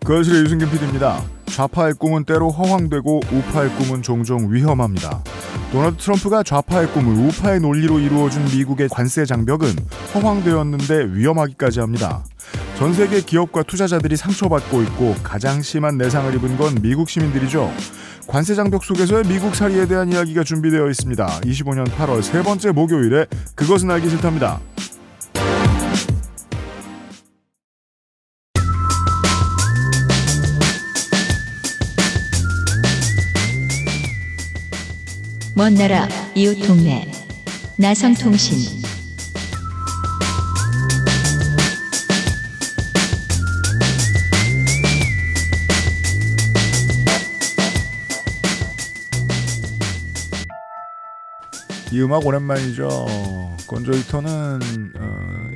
거실의 유승균 PD입니다. 좌파의 꿈은 때로 허황되고 우파의 꿈은 종종 위험합니다. 도널드 트럼프가 좌파의 꿈을 우파의 논리로 이루어준 미국의 관세 장벽은 허황되었는데 위험하기까지 합니다. 전 세계 기업과 투자자들이 상처받고 있고 가장 심한 내상을 입은 건 미국 시민들이죠. 관세 장벽 속에서의 미국 살이에 대한 이야기가 준비되어 있습니다. 25년 8월 세 번째 목요일에 그것은 알기 싫답니다. 먼 나라 이웃 동네 나성통신. 이 음악 오랜만이죠. 건조이터는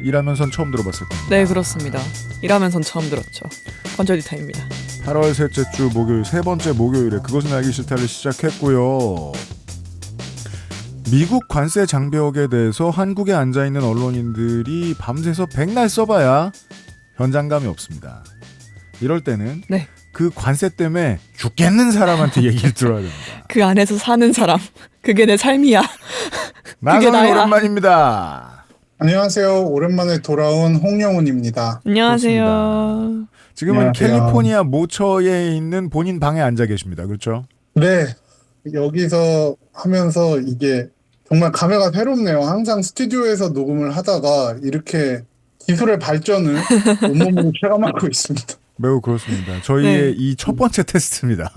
일하면선 처음 들어봤을 겁니다. 네, 그렇습니다. 일하면선 처음 들었죠. 건조디타입니다. 8월 셋째 주 목요일 세 번째 목요일에 그것은 알기 싫다를 시작했고요. 미국 관세 장벽에 대해서 한국에 앉아있는 언론인들이 밤새서 백날 써봐야 현장감이 없습니다. 이럴 때는 네. 그 관세 때문에 죽겠는 사람한테 얘기를 들어야 됩니다. 그 안에서 사는 사람. 그게 내 삶이야. 나성이 나야. 오랜만입니다. 안녕하세요. 오랜만에 돌아온 홍영훈입니다. 안녕하세요. 지금은 안녕하세요. 캘리포니아 모처에 있는 본인 방에 앉아 계십니다. 그렇죠? 네, 여기서 하면서 이게 정말 감회가 새롭네요. 항상 스튜디오에서 녹음을 하다가 이렇게 기술의 발전을 온몸으로 체감하고 있습니다. 매우 그렇습니다. 저희의 네. 이 첫 번째 테스트입니다.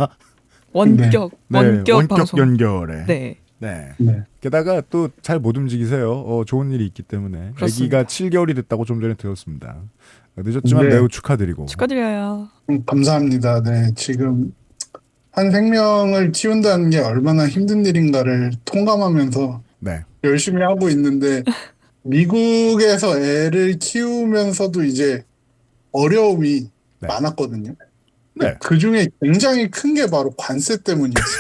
원격 원격 방송. 연결에. 네. 네. 네. 게다가 또 잘 못 움직이세요. 좋은 일이 있기 때문에. 그렇습니다. 아기가 7개월이 됐다고 좀 전에 들었습니다. 늦었지만 네. 매우 축하드리고. 축하드려요. 감사합니다. 네, 지금 한 생명을 키운다는 게 얼마나 힘든 일인가를 통감하면서 네. 열심히 하고 있는데 미국에서 애를 키우면서도 이제 어려움이 네. 많았거든요. 네. 그 중에 굉장히 큰 게 바로 관세 때문이었어요.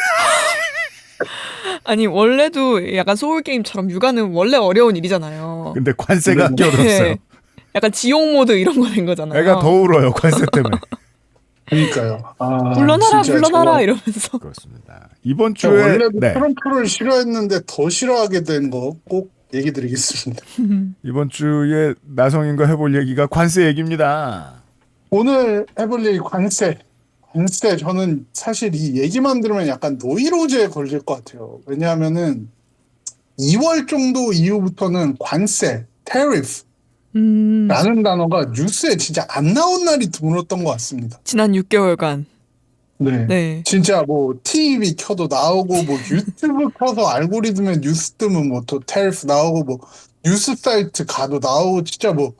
아니, 원래도 약간 소울게임처럼 육아는 원래 어려운 일이잖아요. 근데 관세가 네. 끼어들었어요. 네. 약간 지옥 모드 이런 거 된 거잖아요. 애가 더 울어요. 관세 때문에. 그러니까요. 물러나라 진짜 물러나라 저는 이러면서. 그렇습니다. 이번 제가 주에 원래도 네. 트럼프를 싫어했는데 더 싫어하게 된 거 꼭 얘기 드리겠습니다. 이번 주에 나성인과 해볼 얘기가 관세 얘기입니다. 오늘 해볼 얘기 관세. 관세 저는 사실 이 얘기만 들으면 약간 노이로제에 걸릴 것 같아요. 왜냐하면은 2월 정도 이후부터는 관세, tariff 라는 단어가 뉴스에 진짜 안 나온 날이 드물었던 것 같습니다. 지난 6개월간. 네. 네. 진짜 뭐 TV 켜도 나오고 뭐 유튜브 켜서 알고리즘에 뉴스 뜨면 뭐 또 테리프 나오고 뭐 뉴스 사이트 가도 나오고 진짜 뭐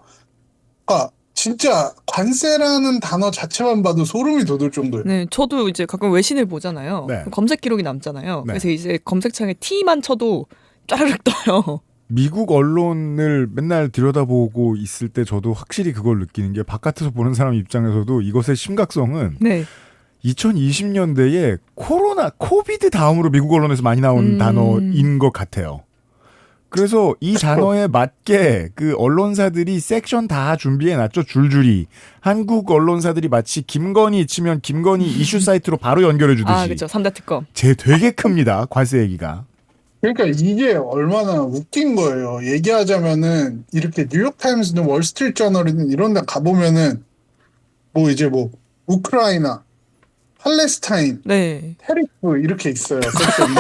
그러니까 진짜 관세라는 단어 자체만 봐도 소름이 돋을 정도예요. 네, 저도 이제 가끔 외신을 보잖아요. 네. 검색 기록이 남잖아요. 네. 그래서 이제 검색창에 T만 쳐도 짜르륵 떠요. 미국 언론을 맨날 들여다보고 있을 때 저도 확실히 그걸 느끼는 게 바깥에서 보는 사람 입장에서도 이것의 심각성은 네. 2020년대에 코비드 다음으로 미국 언론에서 많이 나온 단어인 것 같아요. 그래서 이 단어에 맞게 그 언론사들이 섹션 다 준비해놨죠. 줄줄이. 한국 언론사들이 마치 김건희 치면 김건희 이슈 사이트로 바로 연결해주듯이. 아, 그렇죠. 3대 특검. 되게 큽니다. 관세 얘기가. 그러니까 이게 얼마나 웃긴 거예요. 얘기하자면은 이렇게 뉴욕타임스든 월스트리트저널이든 이런 데 가보면은 뭐 이제 뭐 우크라이나, 팔레스타인, 네. 테리프 이렇게 있어요. 섹션이.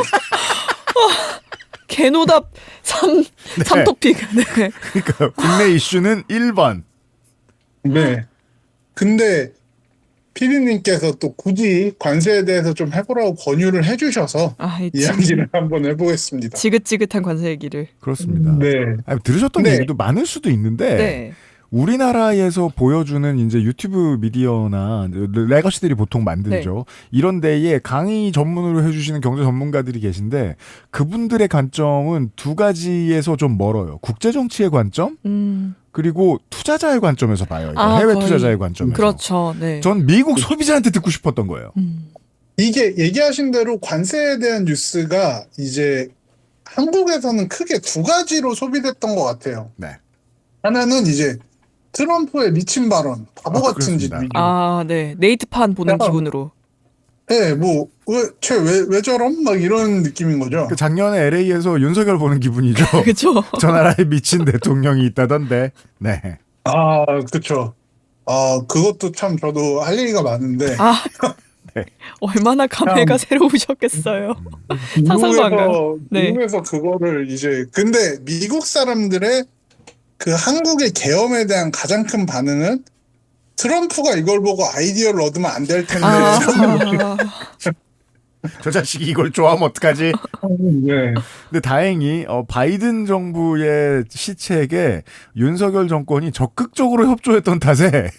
개노답 3토픽. 네. 그러니까 국내 이슈는 1번. 네. 근데 피디님께서 또 굳이 관세에 대해서 좀 해보라고 권유를 해주셔서 아, 이 이야기를 한번 해보겠습니다. 지긋지긋한 관세 얘기를. 그렇습니다. 네. 아니, 들으셨던 네. 얘기도 많을 수도 있는데 네. 우리나라에서 보여주는 이제 유튜브 미디어나 레거시들이 보통 만들죠. 이런 데에 강의 전문으로 해주시는 경제 전문가들이 계신데 그분들의 관점은 두 가지에서 좀 멀어요. 국제 정치의 관점 그리고 투자자의 관점에서 봐요. 아, 해외 거의. 투자자의 관점에서. 그렇죠. 네. 전 미국 소비자한테 듣고 싶었던 거예요. 이게 얘기하신 대로 관세에 대한 뉴스가 이제 한국에서는 크게 두 가지로 소비됐던 것 같아요. 네. 하나는 이제 트럼프의 미친 발언, 바보 같은 짓. 그렇습니다. 아, 네. 네이트판 보는 약간- 기분으로. 네, 뭐, 왜 저럼? 막 이런 느낌인 거죠. 그 작년에 LA에서 윤석열 보는 기분이죠. 그죠? 저 나라에 미친 대통령이 있다던데. 네. 아, 그쵸. 그것도 참 저도 할 얘기가 많은데. 아, 네. 얼마나 감회가 새로우셨겠어요. 상상도 안 가요. 네. 미국에서 그거를 이제, 근데 미국 사람들의 그 한국의 계엄에 대한 가장 큰 반응은 트럼프가 이걸 보고 아이디어를 얻으면 안 될 텐데. 아, 저 자식이 이걸 좋아하면 어떡하지? 네. 근데 다행히 바이든 정부의 시책에 윤석열 정권이 적극적으로 협조했던 탓에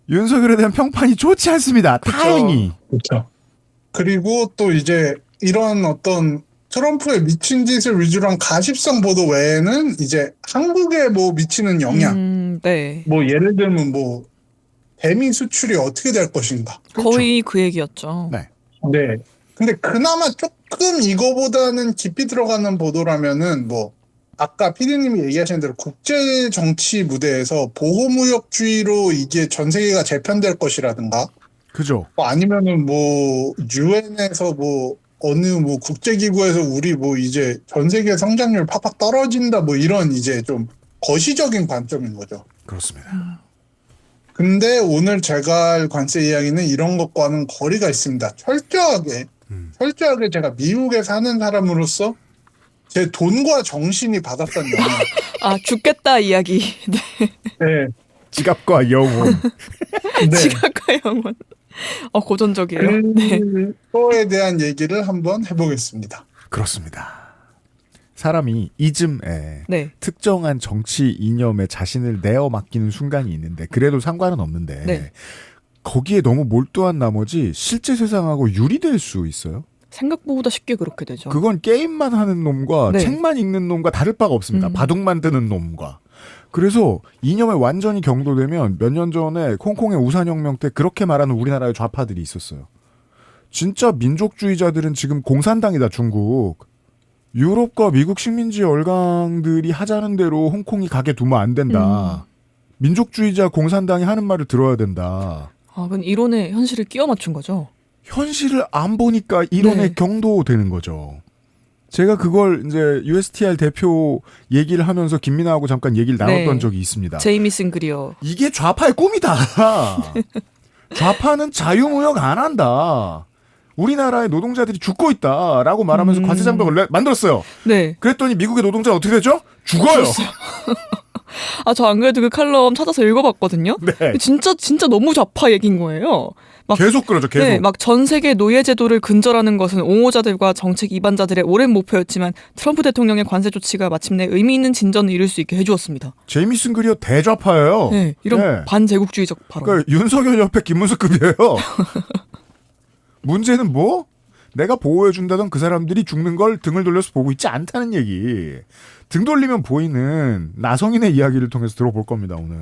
윤석열에 대한 평판이 좋지 않습니다. 다행히. 그렇죠. 그리고 또 이제 이런 어떤 트럼프의 미친 짓을 위주로 한 가십성 보도 외에는 이제 한국에 뭐 미치는 영향, 네. 뭐 예를 들면 뭐 대미 수출이 어떻게 될 것인가. 거의 그 얘기였죠. 네. 네. 근데 그나마 조금 이거보다는 깊이 들어가는 보도라면은 뭐 아까 피디님이 얘기하신 대로 국제 정치 무대에서 보호무역주의로 이게 전 세계가 재편될 것이라든가 그죠. 뭐 아니면은 뭐 유엔에서 뭐 어느 뭐 국제기구에서 우리 뭐 이제 전 세계 성장률 팍팍 떨어진다 뭐 이런 이제 좀 거시적인 관점인 거죠. 그렇습니다. 근데 오늘 제가 할 관세 이야기는 이런 것과는 거리가 있습니다. 철저하게 제가 미국에 사는 사람으로서 제 돈과 정신이 받았던 영향. 아, 죽겠다 이야기. 네. 네. 지갑과 영혼. 네. 지각과 영혼. 고전적이에요. 네. 그거에 대한 얘기를 한번 해보겠습니다. 그렇습니다. 사람이 이즘에 네. 특정한 정치 이념에 자신을 내어 맡기는 순간이 있는데 그래도 상관은 없는데 네. 거기에 너무 몰두한 나머지 실제 세상하고 유리될 수 있어요. 생각보다 쉽게 그렇게 되죠. 그건 게임만 하는 놈과 네. 책만 읽는 놈과 다를 바가 없습니다. 바둑만 드는 놈과. 그래서 이념에 완전히 경도되면 몇 년 전에 홍콩의 우산혁명 때 그렇게 말하는 우리나라의 좌파들이 있었어요. 진짜 민족주의자들은 지금 공산당이다, 중국. 유럽과 미국 식민지 열강들이 하자는 대로 홍콩이 가게 두면 안 된다. 민족주의자 공산당이 하는 말을 들어야 된다. 아, 그건 이론에 현실을 끼워 맞춘 거죠. 현실을 안 보니까 이론에 네. 경도되는 거죠. 제가 그걸 이제 USTR 대표 얘기를 하면서 김민아하고 잠깐 얘기를 나눴던 네. 적이 있습니다. 제이미 싱그리어. 이게 좌파의 꿈이다. 좌파는 자유무역 안 한다. 우리나라의 노동자들이 죽고 있다라고 말하면서 관세장벽을 만들었어요. 네. 그랬더니 미국의 노동자는 어떻게 되죠? 죽어요. 아, 저 안 그래도 그 칼럼 찾아서 읽어봤거든요. 네. 진짜 너무 좌파 얘기인 거예요. 막, 계속 그러죠. 계속. 네, 막 전 세계 노예 제도를 근절하는 것은 옹호자들과 정책 이반자들의 오랜 목표였지만 트럼프 대통령의 관세 조치가 마침내 의미 있는 진전을 이룰 수 있게 해주었습니다. 제이미슨 그리어 대좌파예요. 네, 이런 네. 반제국주의적 발언. 그러니까 윤석열 옆에 김문수급이에요. 문제는 뭐? 내가 보호해준다던 그 사람들이 죽는 걸 등을 돌려서 보고 있지 않다는 얘기. 등 돌리면 보이는 나성인의 이야기를 통해서 들어볼 겁니다, 오늘.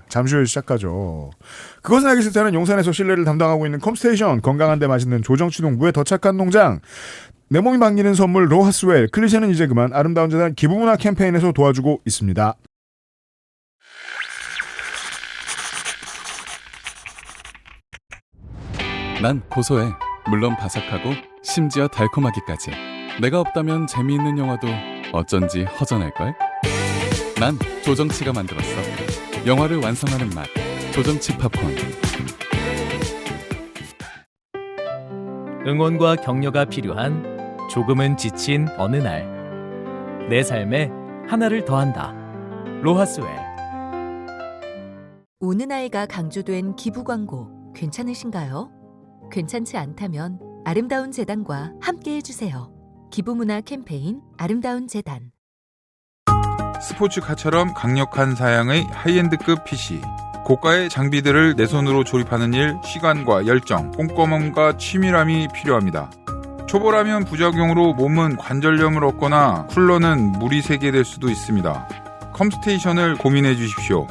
잠시 후에 시작하죠. 그것은 알기 싫다는 용산에서 실내를 담당하고 있는 컴스테이션, 건강한데 맛있는 조정치동부의 더 착한 농장, 내 몸이 반기는 선물 로하스웰, 클리셰는 이제 그만, 아름다운 재단 기부문화 캠페인에서 도와주고 있습니다. 난 고소해. 물론 바삭하고 심지어 달콤하기까지. 내가 없다면 재미있는 영화도 어쩐지 허전할걸? 난 조정치가 만들었어. 영화를 완성하는 맛. 조정치 팝콘. 응원과 격려가 필요한 조금은 지친 어느 날. 내 삶에 하나를 더한다. 로하스웰. 우는 아이가 강조된 기부 광고 괜찮으신가요? 괜찮지 않다면 아름다운 재단과 함께 해주세요. 기부문화 캠페인 아름다운 재단. 스포츠카처럼 강력한 사양의 하이엔드급 PC. 고가의 장비들을 내 손으로 조립하는 일, 시간과 열정, 꼼꼼함과 치밀함이 필요합니다. 초보라면 부작용으로 몸은 관절염을 얻거나 쿨러는 물이 새게 될 수도 있습니다. 컴스테이션을 고민해 주십시오.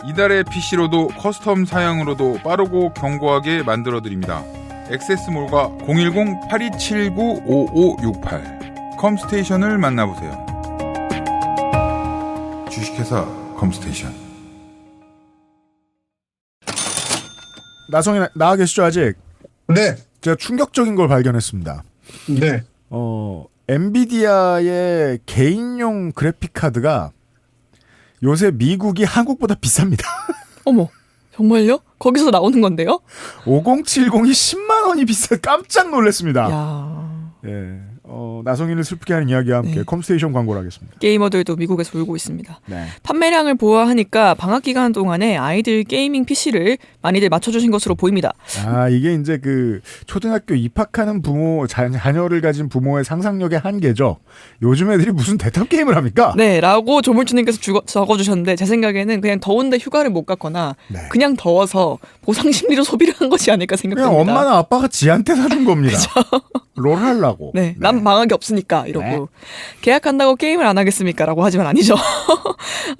이달의 PC로도 커스텀 사양으로도 빠르고 견고하게 만들어드립니다. 액세스몰과 010-8279-5568 컴스테이션을 만나보세요. 주식회사 컴스테이션. 나성이 나와 계시죠 아직? 네, 제가 충격적인 걸 발견했습니다. 네. 엔비디아의 개인용 그래픽 카드가 요새 미국이 한국보다 비쌉니다. 어머, 정말요? 거기서 나오는 건데요? 5070이 10만 원이 비싸 깜짝 놀랐습니다. 야, 예. 나성인을 슬프게 하는 이야기와 함께 네. 컴스테이션 광고를 하겠습니다. 게이머들도 미국에서 울고 있습니다. 네. 판매량을 보아하니까 방학 기간 동안에 아이들 게이밍 PC를 많이들 맞춰주신 것으로 보입니다. 아, 이게 이제 그 초등학교 입학하는 부모, 자녀를 가진 부모의 상상력의 한계죠. 요즘 애들이 무슨 대탑 게임을 합니까? 네, 라고 조물주님께서 적어주셨는데 제 생각에는 그냥 더운데 휴가를 못 갔거나 네. 그냥 더워서 보상 심리로 소비를 한 것이 아닐까 생각됩니다. 그냥 엄마나 아빠가 지한테 사준 겁니다. 롤 하려고. 네, 난 방학이 없으니까 이러고 네. 계약한다고 게임을 안 하겠습니까? 라고 하지만 아니죠.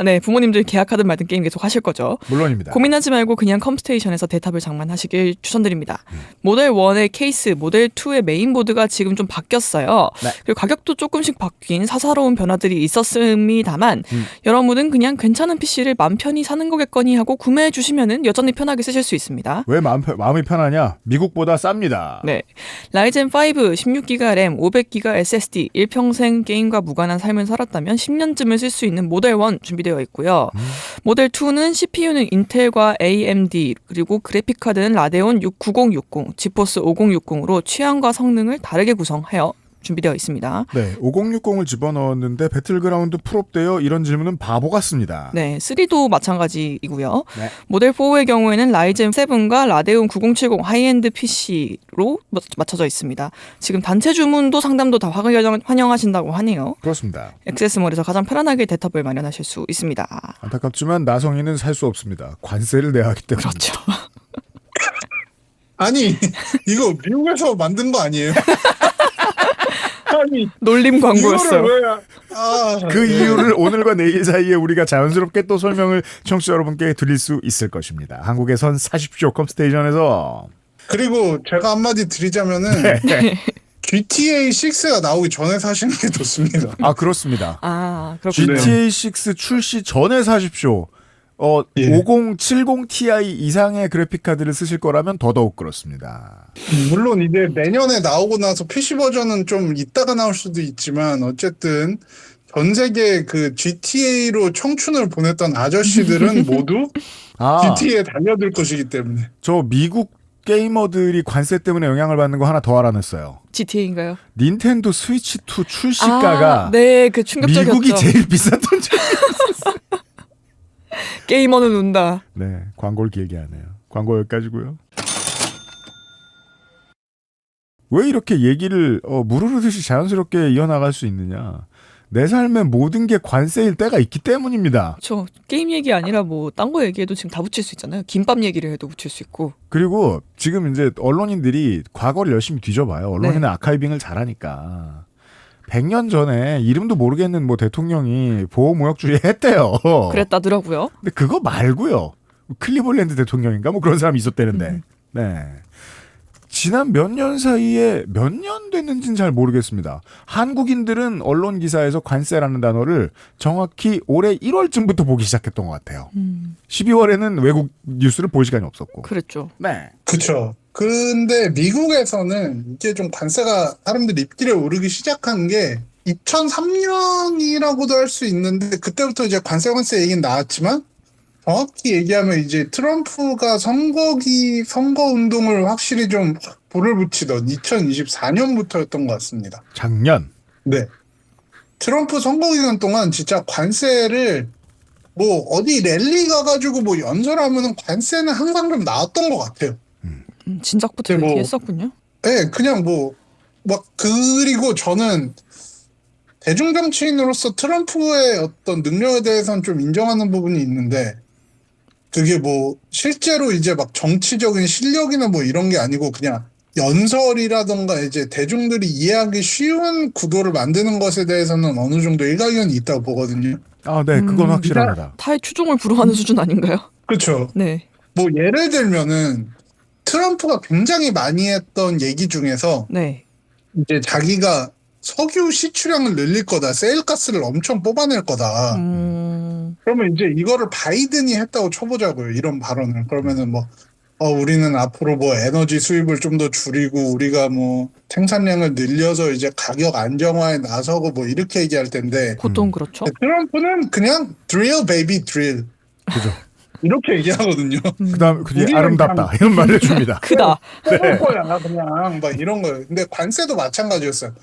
네, 부모님들 계약하든 말든 게임 계속 하실 거죠. 물론입니다. 고민하지 말고 그냥 컴스테이션에서 대탑을 장만하시길 추천드립니다. 모델 1의 케이스, 모델 2의 메인보드가 지금 좀 바뀌었어요. 네. 그리고 가격도 조금씩 바뀐 사사로운 변화들이 있었습니다만 여러분은 그냥 괜찮은 PC를 맘 편히 사는 거겠거니 하고 구매해 주시면 여전히 편하게 쓰실 수 있습니다. 왜 마음이 편하냐? 미국보다 쌉니다. 네, 라이젠 5 16기가 램, 500기가 SSD, 일평생 게임과 무관한 삶을 살았다면 10년쯤을 쓸 수 있는 모델 1 준비되어 있고요. 모델 2는 CPU는 인텔과 AMD, 그리고 그래픽카드는 라데온 9060, 지포스 5060으로 취향과 성능을 다르게 구성하여 준비되어 있습니다. 네, 5060을 집어넣었는데 배틀그라운드 풀업되어 이런 질문은 바보 같습니다. 네, 3도 마찬가지이고요. 네. 모델 4의 경우에는 라이젠 7과 라데온 9070 하이엔드 PC로 맞춰져 있습니다. 지금 단체 주문도 상담도 다 환영하신다고 하네요. 그렇습니다. 액세스몰에서 가장 편안하게 대탑을 마련하실 수 있습니다. 안타깝지만 나성인은 살 수 없습니다. 관세를 내야 하기 때문에. 그렇죠. 아니, 이거 미국에서 만든 거 아니에요? 아니, 놀림 광고였어요. 이거를 왜, 그 네. 이유를 오늘과 내일 사이에 우리가 자연스럽게 또 설명을 청취자 여러분께 드릴 수 있을 것입니다. 한국에선 사십시오 컴스테이션에서. 그리고 제가 한마디 드리자면은 GTA 6가 나오기 전에 사시는 게 좋습니다. 아 그렇습니다. 아, 그렇군요. GTA 6 출시 전에 사십시오. 예. 5070 Ti 이상의 그래픽 카드를 쓰실 거라면 더더욱 그렇습니다. 물론 이제 내년에 나오고 나서 PC 버전은 좀 이따가 나올 수도 있지만 어쨌든 전 세계 그 GTA로 청춘을 보냈던 아저씨들은 모두 아, GTA에 달려들 것이기 때문에. 저 미국 게이머들이 관세 때문에 영향을 받는 거 하나 더 알아냈어요. GTA인가요? 닌텐도 스위치 2 출시가가 네, 그 충격적이었죠. 미국이 제일 비쌌던 적. 게이머는 운다. 네, 광고를 길게 하네요. 광고 여기까지고요. 왜 이렇게 얘기를 무르르듯이 자연스럽게 이어나갈 수 있느냐. 내 삶의 모든 게 관세일 때가 있기 때문입니다. 저 게임 얘기 아니라 뭐 딴 거 얘기해도 지금 다 붙일 수 있잖아요. 김밥 얘기를 해도 붙일 수 있고. 그리고 지금 이제 언론인들이 과거를 열심히 뒤져봐요. 언론인은 네. 아카이빙을 잘하니까. 100년 전에 이름도 모르겠는 뭐 대통령이 보호무역주의 했대요. 그랬다더라고요. 근데 그거 말고요. 클리블랜드 대통령인가 뭐 그런 사람이 있었대는데. 네. 지난 몇 년 사이에 몇 년 됐는지는 잘 모르겠습니다. 한국인들은 언론 기사에서 관세라는 단어를 정확히 올해 1월쯤부터 보기 시작했던 것 같아요. 12월에는 외국 뉴스를 볼 시간이 없었고. 그랬죠. 네. 그쵸. 근데 미국에서는 이게 좀 관세가 사람들 입길에 오르기 시작한 게 2003년이라고도 할 수 있는데 그때부터 이제 관세 얘기는 나왔지만 정확히 얘기하면 이제 트럼프가 선거 운동을 확실히 좀 불을 붙이던 2024년부터였던 것 같습니다. 작년. 네. 트럼프 선거 기간 동안 진짜 관세를 뭐 어디 랠리 가가지고 뭐 연설하면은 관세는 항상 좀 나왔던 것 같아요. 진작부터 뭐- 얘기했었군요. 네, 그냥 그리고 저는 대중정치인으로서 트럼프의 어떤 능력에 대해서는 좀 인정하는 부분이 있는데, 그게 뭐, 실제로 이제 막 정치적인 실력이나 뭐 이런 게 아니고, 그냥 연설이라던가 이제 대중들이 이해하기 쉬운 구도를 만드는 것에 대해서는 어느 정도 일가견이 있다고 보거든요. 아, 네. 그건 확실합니다. 타의 추종을 불허하는 수준 아닌가요? 그렇죠. 네. 뭐 예를 들면은 트럼프가 굉장히 많이 했던 얘기 중에서 네. 이제 자기가 석유 시추량을 늘릴 거다, 세일가스를 엄청 뽑아낼 거다. 음, 그러면 이제 이거를 바이든이 했다고 쳐보자고요. 이런 발언을. 그러면은 뭐 우리는 앞으로 뭐 에너지 수입을 좀 더 줄이고 우리가 뭐 생산량을 늘려서 이제 가격 안정화에 나서고 뭐 이렇게 얘기할 텐데 보통 그렇죠. 트럼프는 그냥 drill baby drill. 그죠. 이렇게 얘기하거든요. 그다음 그게 우리는 아름답다 그냥- 이런 말을 해줍니다. 크다. 뽑을 거야 그냥 막 이런 거예요. 근데 관세도 마찬가지였어요.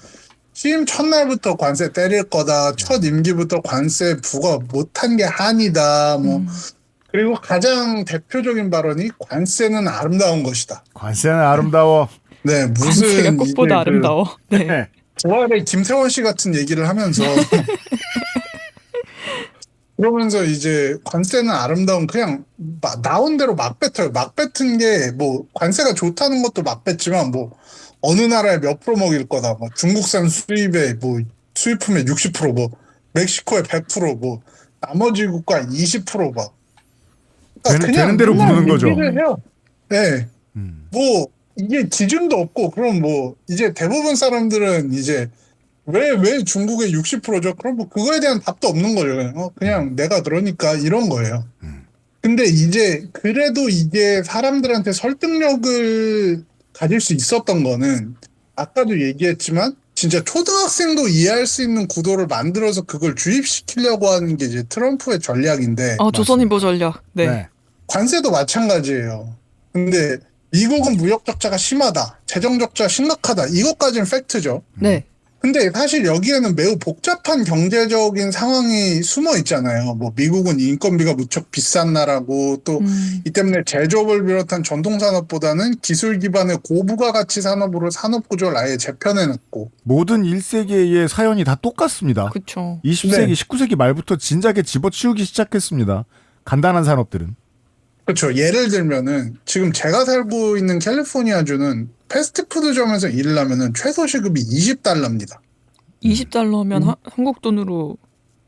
취임 첫날부터 관세 때릴 거다. 첫 임기부터 관세 부과 못한 게 한이다. 뭐 그리고 가장 대표적인 발언이 관세는 아름다운 것이다. 관세는 아름다워. 네, 무슨 관세가 꽃보다 이제 아름다워. 네. 네. 부활의 김세원 씨 같은 얘기를 하면서 그러면서 이제 관세는 아름다운 그냥 나온 대로 막 뱉어요. 막 뱉은 게 뭐 관세가 좋다는 것도 막 뱉지만 뭐 어느 나라에 몇 프로 먹일 거다. 뭐 중국산 수입에 뭐 수입품의 60%뭐 멕시코의 100%뭐 나머지 국가 20% 막. 되는 대로 맨날 부르는 거죠. 얘기를 해요. 네. 음. 뭐 이게 기준도 없고 그럼 뭐 이제 대부분 사람들은 이제 왜 중국의 60%죠? 그럼 뭐 그거에 대한 답도 없는 거죠. 그냥 내가 그러니까 이런 거예요. 근데 이제 그래도 이게 사람들한테 설득력을 가질 수 있었던 거는 아까도 얘기했지만 진짜 초등학생도 이해할 수 있는 구도를 만들어서 그걸 주입시키려고 하는 게 이제 트럼프의 전략인데 조선일보 전략. 네. 관세도 마찬가지예요. 근데 미국은 무역 적자가 심하다. 재정 적자 심각하다. 이것까지는 팩트죠. 네. 근데 사실 여기에는 매우 복잡한 경제적인 상황이 숨어 있잖아요. 뭐 미국은 인건비가 무척 비싼 나라고 또 이 때문에 제조업을 비롯한 전통산업보다는 기술 기반의 고부가가치 산업으로 산업 구조를 아예 재편해놨고 모든 1세기의 사연이 다 똑같습니다. 그렇죠. 20세기, 네. 19세기 말부터 진작에 집어치우기 시작했습니다. 간단한 산업들은. 그렇죠. 예를 들면은 지금 제가 살고 있는 캘리포니아주는 패스트푸드점에서 일을 하면은 최소 시급이 $20입니다. 20달러면 한국 돈으로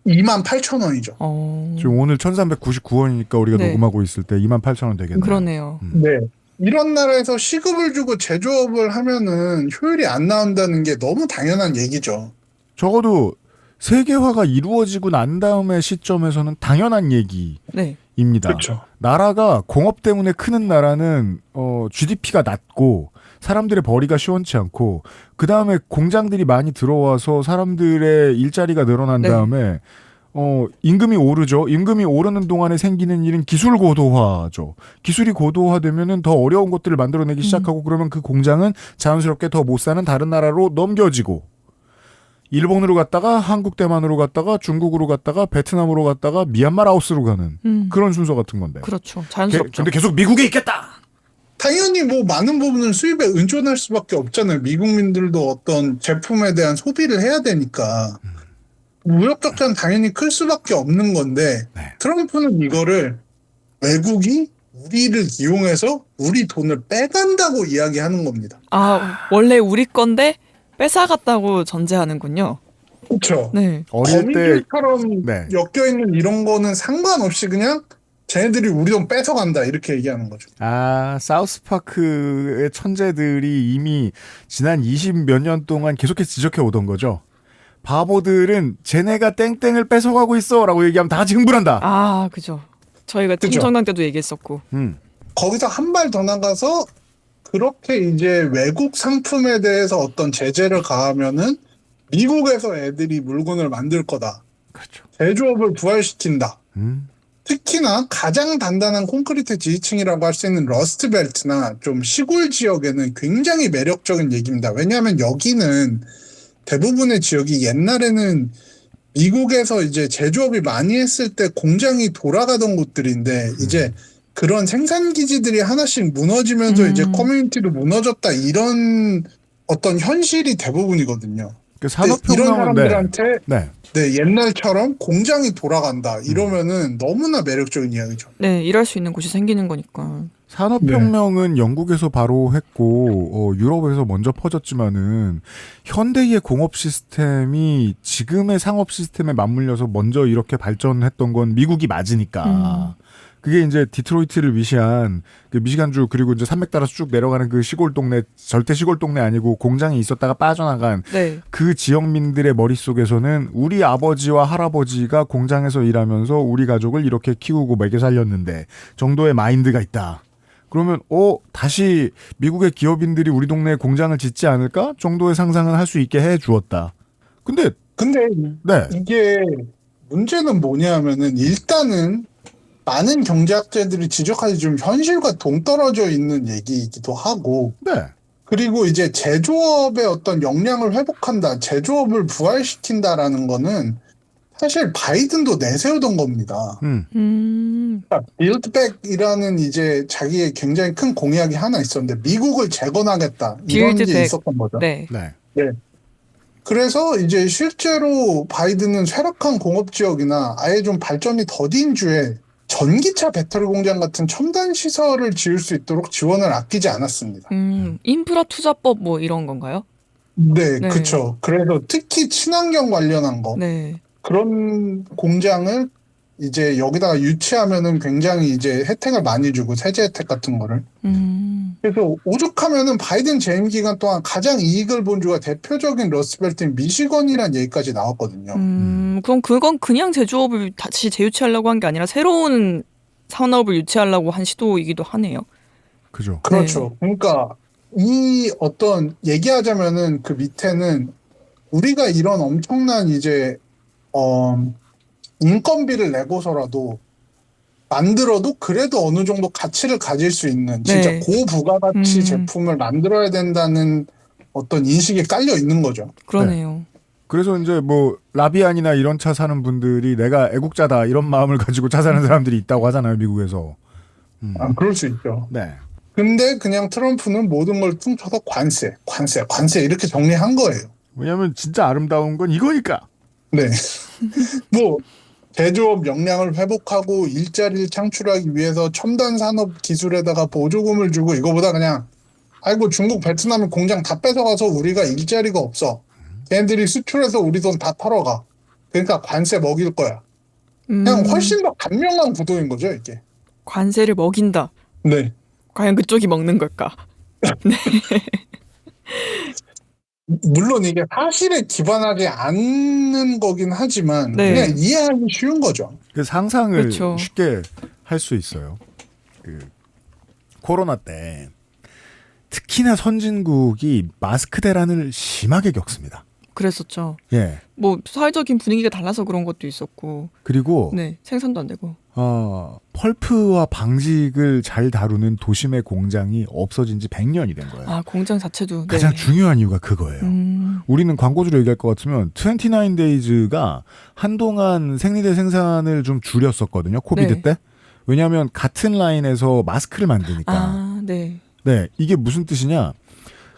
28,000원이죠. 지금 오늘 1399원이니까 우리가 네. 녹음하고 있을 때 28,000원 되겠네요. 그러네요. 네. 이런 나라에서 시급을 주고 제조업을 하면은 효율이 안 나온다는 게 너무 당연한 얘기죠. 적어도 세계화가 이루어지고 난 다음의 시점에서는 당연한 얘기입니다. 네. 나라가 공업 때문에 크는 나라는 GDP가 낮고 사람들의 벌이가 시원치 않고 그 다음에 공장들이 많이 들어와서 사람들의 일자리가 늘어난 네. 다음에 임금이 오르죠. 임금이 오르는 동안에 생기는 일은 기술 고도화죠. 기술이 고도화되면은 더 어려운 것들을 만들어내기 시작하고 그러면 그 공장은 자연스럽게 더 못 사는 다른 나라로 넘겨지고 일본으로 갔다가 한국 대만으로 갔다가 중국으로 갔다가 베트남으로 갔다가 미얀마 라오스로 가는 그런 순서 같은 건데. 그렇죠. 자연스럽죠. 근데 계속 미국에 있겠다. 당연히 뭐 많은 부분은 수입에 의존할 수밖에 없잖아요. 미국민들도 어떤 제품에 대한 소비를 해야 되니까 무역 적자는 당연히 클 수밖에 없는 건데 네. 트럼프는 이거를 외국이 우리를 이용해서 우리 돈을 빼간다고 이야기하는 겁니다. 원래 우리 건데 뺏어갔다고 전제하는군요. 그렇죠. 네. 어릴 때 거미줄처럼 네. 엮여있는 이런 거는 상관없이 그냥 쟤네들이 우리 돈 뺏어간다 이렇게 얘기하는 거죠. 사우스파크의 천재들이 이미 지난 20 몇 년 동안 계속해서 지적해 오던 거죠. 바보들은 쟤네가 땡땡을 뺏어가고 있어라고 얘기하면 다 같이 흥분한다. 그죠. 저희가 그죠. 팀정당 때도 얘기했었고. 거기서 한 발 더 나가서 그렇게 이제 외국 상품에 대해서 어떤 제재를 가하면은 미국에서 애들이 물건을 만들 거다. 그렇죠. 제조업을 부활시킨다. 특히나 가장 단단한 콘크리트 지지층이라고 할 수 있는 러스트벨트나 좀 시골 지역에는 굉장히 매력적인 얘기입니다. 왜냐하면 여기는 대부분의 지역이 옛날에는 미국에서 이제 제조업이 많이 했을 때 공장이 돌아가던 곳들인데 이제 그런 생산 기지들이 하나씩 무너지면서 이제 커뮤니티도 무너졌다 이런 어떤 현실이 대부분이거든요. 그 이런 산업혁명은 사람들한테 네. 옛날처럼 공장이 돌아간다 이러면은 너무나 매력적인 이야기죠. 네, 일할 수 있는 곳이 생기는 거니까. 산업혁명은 영국에서 바로 했고 유럽에서 먼저 퍼졌지만은 현대의 공업 시스템이 지금의 상업 시스템에 맞물려서 먼저 이렇게 발전했던 건 미국이 맞으니까 그게 이제 디트로이트를 위시한 그 미시간주 그리고 이제 산맥 따라서 쭉 내려가는 그 시골 동네 절대 시골 동네 아니고 공장이 있었다가 빠져나간 네. 그 지역민들의 머릿속에서는 우리 아버지와 할아버지가 공장에서 일하면서 우리 가족을 이렇게 키우고 먹여 살렸는데 정도의 마인드가 있다. 그러면 다시 미국의 기업인들이 우리 동네에 공장을 짓지 않을까 정도의 상상은 할 수 있게 해 주었다. 근데 네. 이게 문제는 뭐냐면은 일단은 많은 경제학자들이 지적하지 좀 현실과 동떨어져 있는 얘기이기도 하고 네. 그리고 이제 제조업의 어떤 역량을 회복한다, 제조업을 부활시킨다라는 거는 사실 바이든도 내세우던 겁니다. 빌드백이라는 이제 자기의 굉장히 큰 공약이 하나 있었는데 미국을 재건하겠다 이런 게 빌드백. 있었던 거죠. 네. 네. 그래서 이제 실제로 바이든은 쇠락한 공업지역이나 아예 좀 발전이 더딘 주에 전기차 배터리 공장 같은 첨단 시설을 지을 수 있도록 지원을 아끼지 않았습니다. 인프라 투자법 뭐 이런 건가요? 네, 네. 그렇죠. 그래서 특히 친환경 관련한 거 네. 그런 공장을 이제 여기다가 유치하면은 굉장히 이제 혜택을 많이 주고 세제 혜택 같은 거를. 그래서 오죽하면은 바이든 재임 기간 동안 가장 이익을 본 주가 대표적인 러스트벨트인 미시건이라는 얘기까지 나왔거든요. 그럼 그건 그냥 제조업을 다시 재유치하려고 한 게 아니라 새로운 산업을 유치하려고 한 시도이기도 하네요. 그죠. 그렇죠. 그러니까 이 어떤 얘기하자면은 그 밑에는 우리가 이런 엄청난 이제 인건비를 내고서라도 만들어도 그래도 어느 정도 가치를 가질 수 있는 진짜 네. 고부가가치 제품을 만들어야 된다는 어떤 인식이 깔려 있는 거죠. 그러네요. 그래서 이제 뭐 라비안이나 이런 차 사는 분들이 내가 애국자다 이런 마음을 가지고 차 사는 사람들이 있다고 하잖아요, 미국에서. 그럴 수 있죠. 네. 근데 그냥 트럼프는 모든 걸 퉁쳐서 관세 이렇게 정리한 거예요. 왜냐하면 진짜 아름다운 건 이거니까. 네. 뭐 제조업 역량을 회복하고 일자리를 창출하기 위해서 첨단 산업 기술에다가 보조금을 주고 이거보다 그냥 아이고 중국 베트남 공장 다 뺏어가서 우리가 일자리가 없어. 걔네들이 수출해서 우리 돈 다 털어가. 그러니까 관세 먹일 거야. 그냥 훨씬 더 간명한 구도인 거죠 이게. 관세를 먹인다. 네. 과연 그쪽이 먹는 걸까? 물론 이게 사실에 기반하지 않는 거긴 하지만 네. 그냥 이해하기 쉬운 거죠. 그 상상을 그렇죠. 쉽게 할 수 있어요. 그 코로나 때 특히나 선진국이 마스크 대란을 심하게 겪습니다. 그랬었죠. 예. 뭐 사회적인 분위기가 달라서 그런 것도 있었고. 그리고 네, 생산도 안 되고. 펄프와 방직을 잘 다루는 도심의 공장이 없어진 지 100년이 된 거예요. 아, 공장 자체도. 가장 네. 중요한 이유가 그거예요. 우리는 광고주로 얘기할 것 같으면 29데이즈가 한동안 생리대 생산을 좀 줄였었거든요. 코비드 네. 때. 왜냐하면 같은 라인에서 마스크를 만드니까. 아, 네. 네, 이게 무슨 뜻이냐?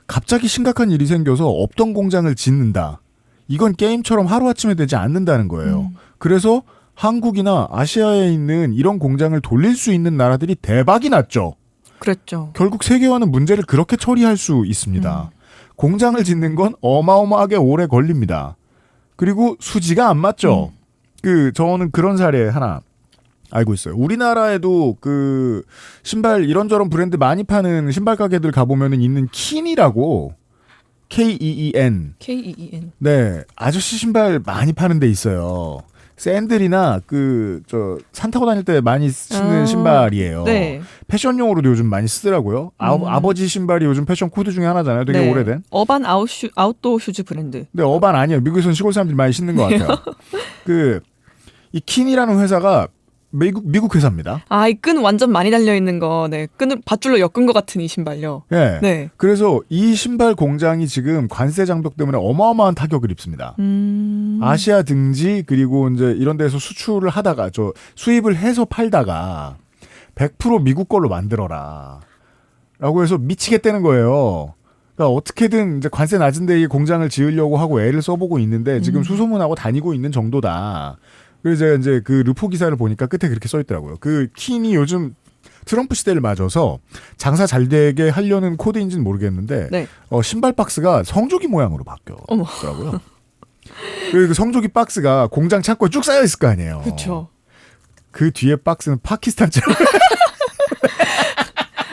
갑자기 심각한 일이 생겨서 없던 공장을 짓는다. 이건 게임처럼 하루아침에 되지 않는다는 거예요. 그래서 한국이나 아시아에 있는 이런 공장을 돌릴 수 있는 나라들이 대박이 났죠. 그랬죠. 결국 세계화는 문제를 그렇게 처리할 수 있습니다. 공장을 짓는 건 어마어마하게 오래 걸립니다. 그리고 수지가 안 맞죠. 저는 그런 사례 하나 알고 있어요. 우리나라에도 그 신발 이런저런 브랜드 많이 파는 신발 가게들 가보면은 있는 킨이라고 KEEN. KEEN. 네, 아저씨 신발 많이 파는 데 있어요. 샌들이나 산 타고 다닐 때 많이 신는 신발이에요. 네. 패션용으로도 요즘 많이 쓰더라고요. 아버지 신발이 요즘 패션 코드 중에 하나잖아요. 되게 네. 오래된. 어반 아웃도어 슈즈 브랜드. 근데 어반 아니에요. 미국에서는 시골 사람들이 많이 신는 것 같아요. 이 킨이라는 회사가 미국 회사입니다. 아, 이 끈 완전 많이 달려 있는 거, 네, 끈을 밧줄로 엮은 것 같은 이 신발요. 네. 네. 그래서 이 신발 공장이 지금 관세 장벽 때문에 어마어마한 타격을 입습니다. 아시아 등지 그리고 이제 이런 데서 수출을 하다가 수입을 해서 팔다가 100% 미국 걸로 만들어라. 라고 해서 미치겠다는 거예요. 그러니까 어떻게든 이제 관세 낮은 데에 공장을 지으려고 하고 애를 써보고 있는데 지금 수소문하고 다니고 있는 정도다. 그래서 제가 이제 그 르포 기사를 보니까 끝에 그렇게 써 있더라고요. 그 킨이 요즘 트럼프 시대를 맞아서 장사 잘 되게 하려는 코드인지는 모르겠는데 네. 신발 박스가 성조기 모양으로 바뀌었더라고요. 그 성조기 박스가 공장 창고에 쭉 쌓여 있을 거 아니에요. 그렇죠. 그 뒤에 박스는 파키스탄처럼.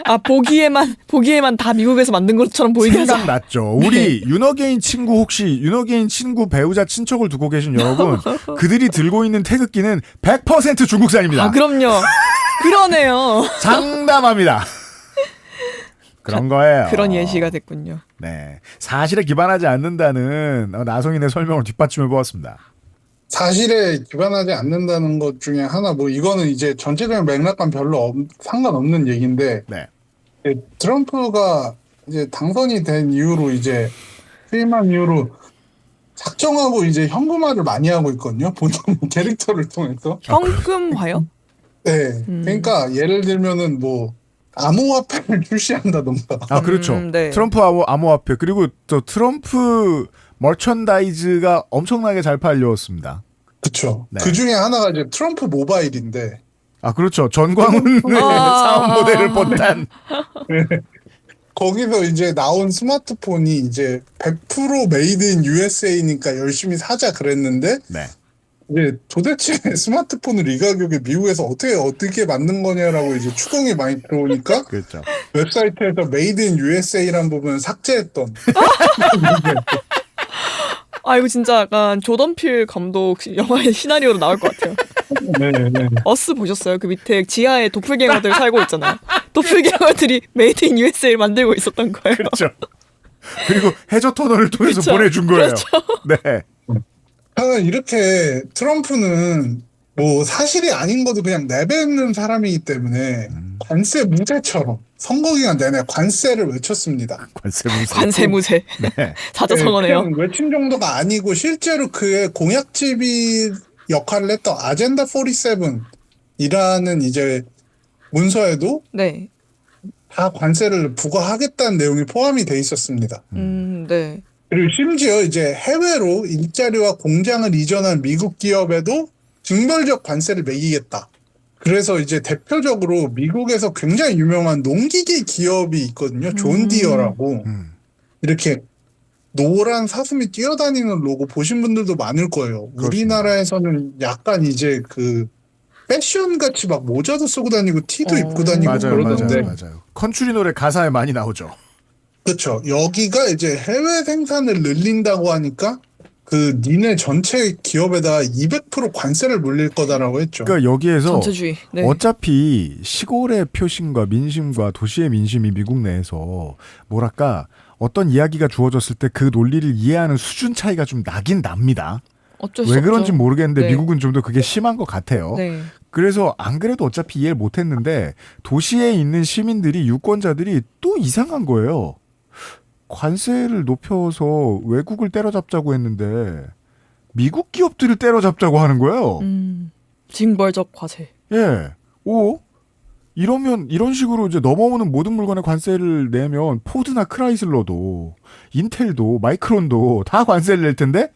아, 보기에만 다 미국에서 만든 것처럼 보이게 하자. 생각났죠. 우리 윤어게인 친구 윤어게인 친구 배우자 친척을 두고 계신 여러분, 그들이 들고 있는 태극기는 100% 중국산입니다. 아, 그럼요. 그러네요. 장담합니다. 그런 거예요. 그런 예시가 됐군요. 네, 사실에 기반하지 않는다는 나성인의 설명을 뒷받침해 보았습니다. 사실에 기반하지 않는다는 것 중에 하나, 뭐 이거는 이제 전체적인 맥락과 별로 상관없는 얘기인데, 네. 트럼프가 이제 당선이 된 이후로 이제 취임한 이후로 작정하고 이제 현금화를 많이 하고 있거든요. 본인 캐릭터를 통해서. 현금화요? 네. 그러니까 예를 들면은 뭐 암호화폐를 출시한다던가. 아, 그렇죠. 네. 트럼프 암호화폐 그리고 또 트럼프 머천다이즈가 엄청나게 잘 팔렸습니다. 그렇죠. 네. 그 중에 하나가 이제 트럼프 모바일인데. 아, 그렇죠. 전광훈의 사업 모델을 본단. 거기서 이제 나온 스마트폰이 이제 100% 메이드 인 USA니까 열심히 사자 그랬는데, 네. 이제 도대체 스마트폰을 이 가격에 미국에서 어떻게 만든 거냐라고 이제 추궁이 많이 들어오니까 그렇죠. 웹사이트에서 메이드 인 USA라는 부분을 삭제했던. 아 이거 진짜 약간 조던필 감독 영화의 시나리오로 나올 것 같아요. 네. 어스 보셨어요? 그 밑에 지하에 도플갱어들 살고 있잖아요. 도플갱어들이 메이드 인 USA를 만들고 있었던 거예요. 그렇죠. 그리고 해저 터널을 통해서 그렇죠. 보내준 거예요. 그렇죠. 네. 이렇게 트럼프는 뭐 사실이 아닌 것도 그냥 내뱉는 사람이기 때문에 관세 무죄처럼 선거 기간 내내 관세를 외쳤습니다. 관세무새. 네. 사자성어네요. 그냥 외친 정도가 아니고 실제로 그의 공약집이 역할을 했던 아젠다 47이라는 이제 문서에도 네. 다 관세를 부과하겠다는 내용이 포함이 돼 있었습니다. 네. 그리고 심지어 이제 해외로 일자리와 공장을 이전한 미국 기업에도 징벌적 관세를 매기겠다. 그래서 이제 대표적으로 미국에서 굉장히 유명한 농기계 기업이 있거든요. 존 디어라고. 이렇게 노란 사슴이 뛰어다니는 로고 보신 분들도 많을 거예요. 그렇습니다. 우리나라에서는 약간 이제 그 패션 같이 막 모자도 쓰고 다니고 티도 입고 다니고 맞아요, 그러던데. 맞아요. 컨츄리 노래 가사에 많이 나오죠. 그렇죠. 여기가 이제 해외 생산을 늘린다고 하니까 그 니네 전체 기업에다 200% 관세를 물릴 거다라고 했죠. 그러니까 여기에서 전체주의. 네. 어차피 시골의 표심과 민심과 도시의 민심이 미국 내에서 뭐랄까 어떤 이야기가 주어졌을 때 그 논리를 이해하는 수준 차이가 좀 나긴 납니다. 어쩔 수 왜 없죠. 그런지 모르겠는데 네. 미국은 좀 더 그게 심한 것 같아요. 네. 그래서 안 그래도 어차피 이해를 못했는데 도시에 있는 시민들이 유권자들이 또 이상한 거예요. 관세를 높여서 외국을 때려잡자고 했는데 미국 기업들을 때려잡자고 하는 거예요. 징벌적 과세. 예. 이러면 이런 식으로 이제 넘어오는 모든 물건에 관세를 내면 포드나 크라이슬러도 인텔도 마이크론도 다 관세를 낼 텐데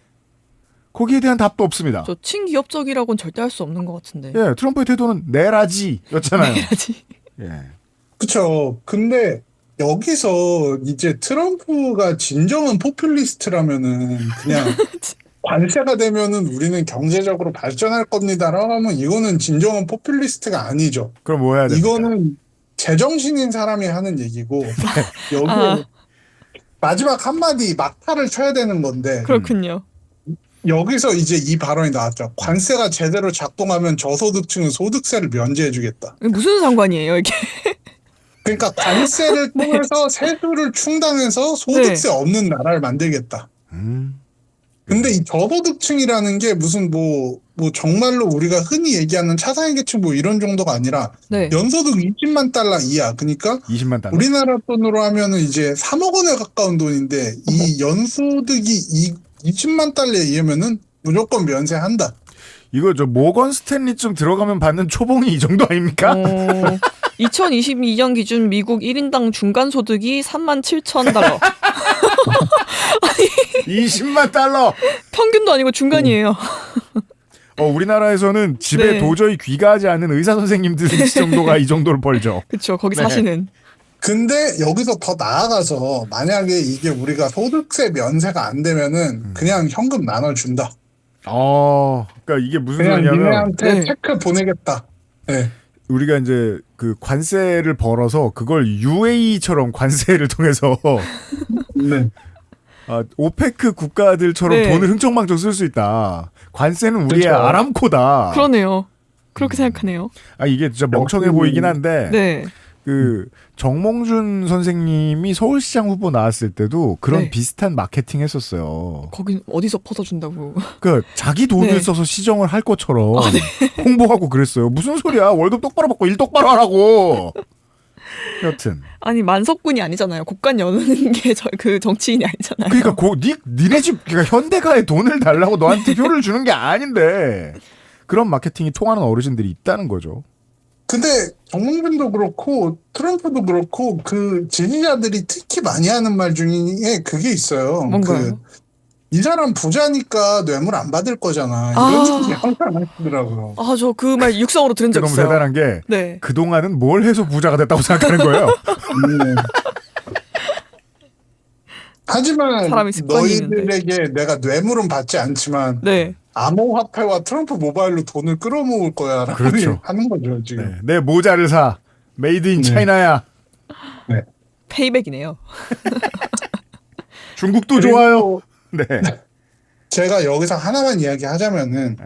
거기에 대한 답도 없습니다. 저 친기업적이라고는 절대 할 수 없는 것 같은데. 예, 트럼프의 태도는 내라지였잖아요. 해야지. 예. 그쵸. 근데 여기서 이제 트럼프가 진정한 포퓰리스트라면은 그냥 관세가 되면은 우리는 경제적으로 발전할 겁니다라고 하면 이거는 진정한 포퓰리스트가 아니죠. 그럼 뭐 해야 됩니까? 이거는 제정신인 사람이 하는 얘기고 여기 마지막 한마디 막타를 쳐야 되는 건데 그렇군요. 여기서 이제 이 발언이 나왔죠. 관세가 제대로 작동하면 저소득층은 소득세를 면제해주겠다. 무슨 상관이에요 이게? 그러니까 관세를 통해서 세수를 충당해서 소득세 없는 나라를 만들겠다. 근데 이 저소득층이라는 게 무슨 뭐 정말로 우리가 흔히 얘기하는 차상위 계층 뭐 이런 정도가 아니라 네. 연소득 20만 달러 이하. 그러니까 20만 달러. 우리나라 돈으로 하면은 이제 3억 원에 가까운 돈인데 이 연소득이 20만 달러에 이하면은 무조건 면세한다. 이거 저 모건 스탠리쯤 들어가면 받는 초봉이 이 정도 아닙니까? 2022년 기준 미국 1인당 중간 소득이 37,000달러. 20만 달러. 평균도 아니고 중간이에요. 우리나라에서는 집에 네. 도저히 귀가하지 않는 의사 선생님들 정도가 이 정도를 벌죠. 그렇죠. 거기 네. 사시는. 근데 여기서 더 나아가서 만약에 이게 우리가 소득세 면세가 안 되면은 그냥 현금 나눠준다. 그러니까 이게 무슨 그냥 소리냐면 니네한테 네. 체크 보내겠다. 네. 우리가 이제 그 관세를 벌어서 그걸 UAE처럼 관세를 통해서 네. 오페크 국가들처럼 네. 돈을 흥청망청 쓸 수 있다. 관세는 우리의 그렇죠. 아람코다. 그러네요. 그렇게 생각하네요. 이게 진짜 멍청해 보이긴 한데 네. 그 정몽준 선생님이 서울시장 후보 나왔을 때도 그런 네. 비슷한 마케팅 했었어요. 거긴 어디서 퍼져준다고. 그 자기 돈을 네. 써서 시정을 할 것처럼 홍보하고 그랬어요. 무슨 소리야? 월급 똑바로 받고 일 똑바로 하라고. 여튼 아니 만석군이 아니잖아요. 곡간 여는 게 그 정치인이 아니잖아요. 그러니까 니네 집 그러니까 현대가에 돈을 달라고 너한테 표를 주는 게 아닌데 그런 마케팅이 통하는 어르신들이 있다는 거죠. 근데 정몽준도 그렇고 트럼프도 그렇고 그 지지자들이 특히 많이 하는 말 중에 그게 있어요. 뭔가요? 이 사람 부자니까 뇌물 안 받을 거잖아. 아. 이런 얘기 항상 하시더라고요. 아, 저 그 말 육성으로 들은 적 너무 있어요. 대단한 게 네. 그동안은 뭘 해서 부자가 됐다고 생각하는 거예요. 네. 하지만 사람이 습관이 있는데. 너희들에게 내가 뇌물은 받지 않지만 네. 암호화폐와 트럼프 모바일로 돈을 끌어모을 거야 라고 그렇죠. 하는 거죠 지금. 네, 내 모자를 사. 메이드 인 네. 차이나야. 페이백이네요. 중국도 그리고 좋아요. 네. 제가 여기서 하나만 이야기하자면은 네.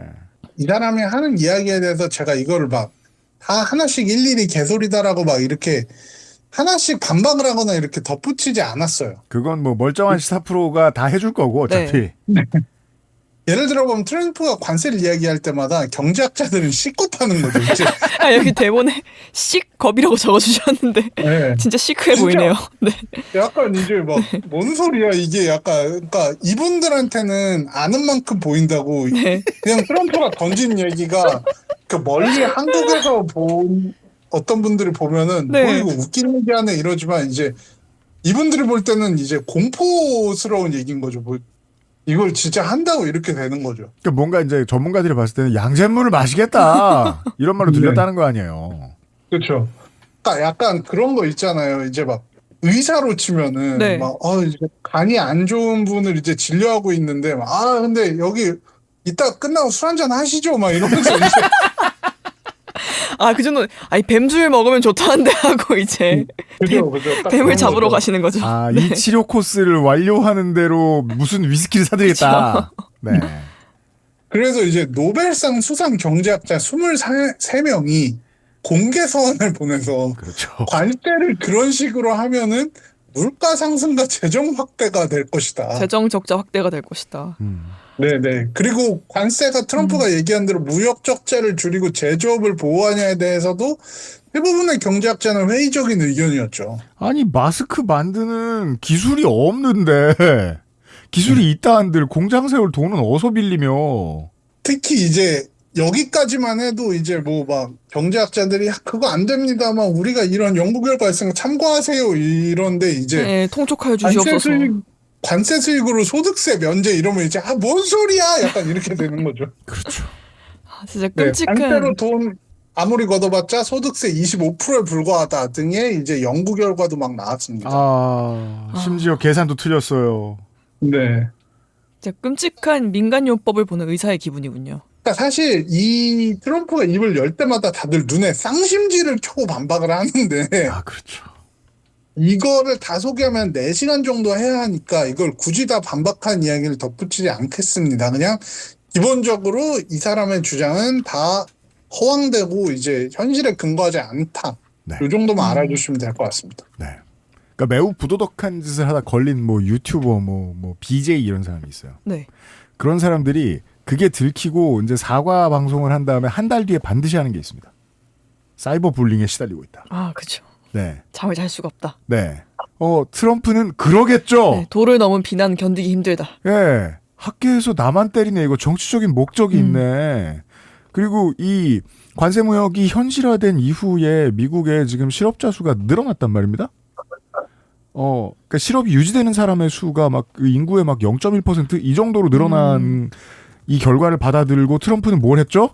이 사람이 하는 이야기에 대해서 제가 이거를 막 다 하나씩 일일이 개소리다라고 막 이렇게 하나씩 반박을 하거나 이렇게 덧붙이지 않았어요. 그건 뭐 멀쩡한 시사 프로가 다 해줄 거고 어차피. 예를 들어 보면 트럼프가 관세를 이야기할 때마다 경제학자들은 시컷하는 거죠. 이제. 아, 여기 대본에 씩겁이라고 적어주셨는데 네. 진짜 시크해 진짜. 보이네요. 네. 약간 이제 막 뭔 소리야 이게 약간 그러니까 이분들한테는 아는 만큼 보인다고 네. 그냥 트럼프가 던진 얘기가 그 멀리 한국에서 본 어떤 분들이 보면은 네. 뭐 이거 웃긴 얘기하네 이러지만 이제 이분들이 볼 때는 이제 공포스러운 얘기인 거죠. 뭐 이걸 진짜 한다고 이렇게 되는 거죠. 그러니까 뭔가 이제 전문가들이 봤을 때는 양잿물을 마시겠다 이런 말로 들렸다는 거 아니에요. 그렇죠. 그러니까 약간 그런 거 있잖아요. 이제 막 의사로 치면은 네. 막 이제 간이 안 좋은 분을 이제 진료하고 있는데 막, 근데 여기 이따 끝나고 술 한잔 하시죠 막 이러면서 이제 아, 그 정도. 아니 뱀술 먹으면 좋다는데 하고 이제 그죠. 딱 뱀을 그런 잡으러 거죠. 가시는 거죠. 아, 네. 이 치료 코스를 완료하는 대로 무슨 위스키를 사드리겠다. 네. 그래서 이제 노벨상 수상 경제학자 23명이 공개 서한을 보내서 그렇죠. 관세를 그런 식으로 하면은 물가 상승과 재정 확대가 될 것이다. 재정 적자 확대가 될 것이다. 네네. 그리고 관세가 트럼프가 얘기한 대로 무역 적자를 줄이고 제조업을 보호하냐에 대해서도 대부분의 경제학자는 회의적인 의견이었죠. 아니 마스크 만드는 기술이 없는데 기술이 있다 한들 공장 세울 돈은 어디서 빌리며. 특히 이제 여기까지만 해도 이제 뭐 막 경제학자들이 그거 안 됩니다만 우리가 이런 연구 결과 있으니까 참고하세요 이런데 이제 네, 통촉하여 주시옵소서. 관세 수익으로 소득세 면제 이러면 이제 뭔 소리야 약간 이렇게 되는 거죠. 그렇죠. 아, 진짜 네, 끔찍한. 관세로 돈 아무리 걷어봤자 소득세 25%에 불과하다 등의 이제 연구 결과도 막 나왔습니다. 심지어 계산도 틀렸어요. 네. 진짜 끔찍한 민간요법을 보는 의사의 기분이군요. 그러니까 사실 이 트럼프가 입을 열 때마다 다들 눈에 쌍심지를 켜고 반박을 하는데 그렇죠. 이거를 다 소개하면 4시간 정도 해야 하니까 이걸 굳이 다 반박한 이야기를 덧붙이지 않겠습니다. 그냥 기본적으로 이 사람의 주장은 다 허황되고 이제 현실에 근거하지 않다. 네. 이 정도만 알아주시면 될 것 같습니다. 네. 그러니까 매우 부도덕한 짓을 하다 걸린 뭐 유튜버, 뭐 BJ 이런 사람이 있어요. 네. 그런 사람들이 그게 들키고 이제 사과 방송을 한 다음에 한 달 뒤에 반드시 하는 게 있습니다. 사이버 불링에 시달리고 있다. 아, 그렇죠. 네. 잠을 잘 수가 없다. 네. 트럼프는 그러겠죠. 네, 도를 넘은 비난 견디기 힘들다. 예. 학교에서 나만 때리네. 이거 정치적인 목적이 있네. 그리고 이 관세무역이 현실화된 이후에 미국에 지금 실업자 수가 늘어났단 말입니다. 그러니까 실업이 유지되는 사람의 수가 막 그 인구의 막 0.1%이 정도로 늘어난 이 결과를 받아들고 트럼프는 뭘 했죠?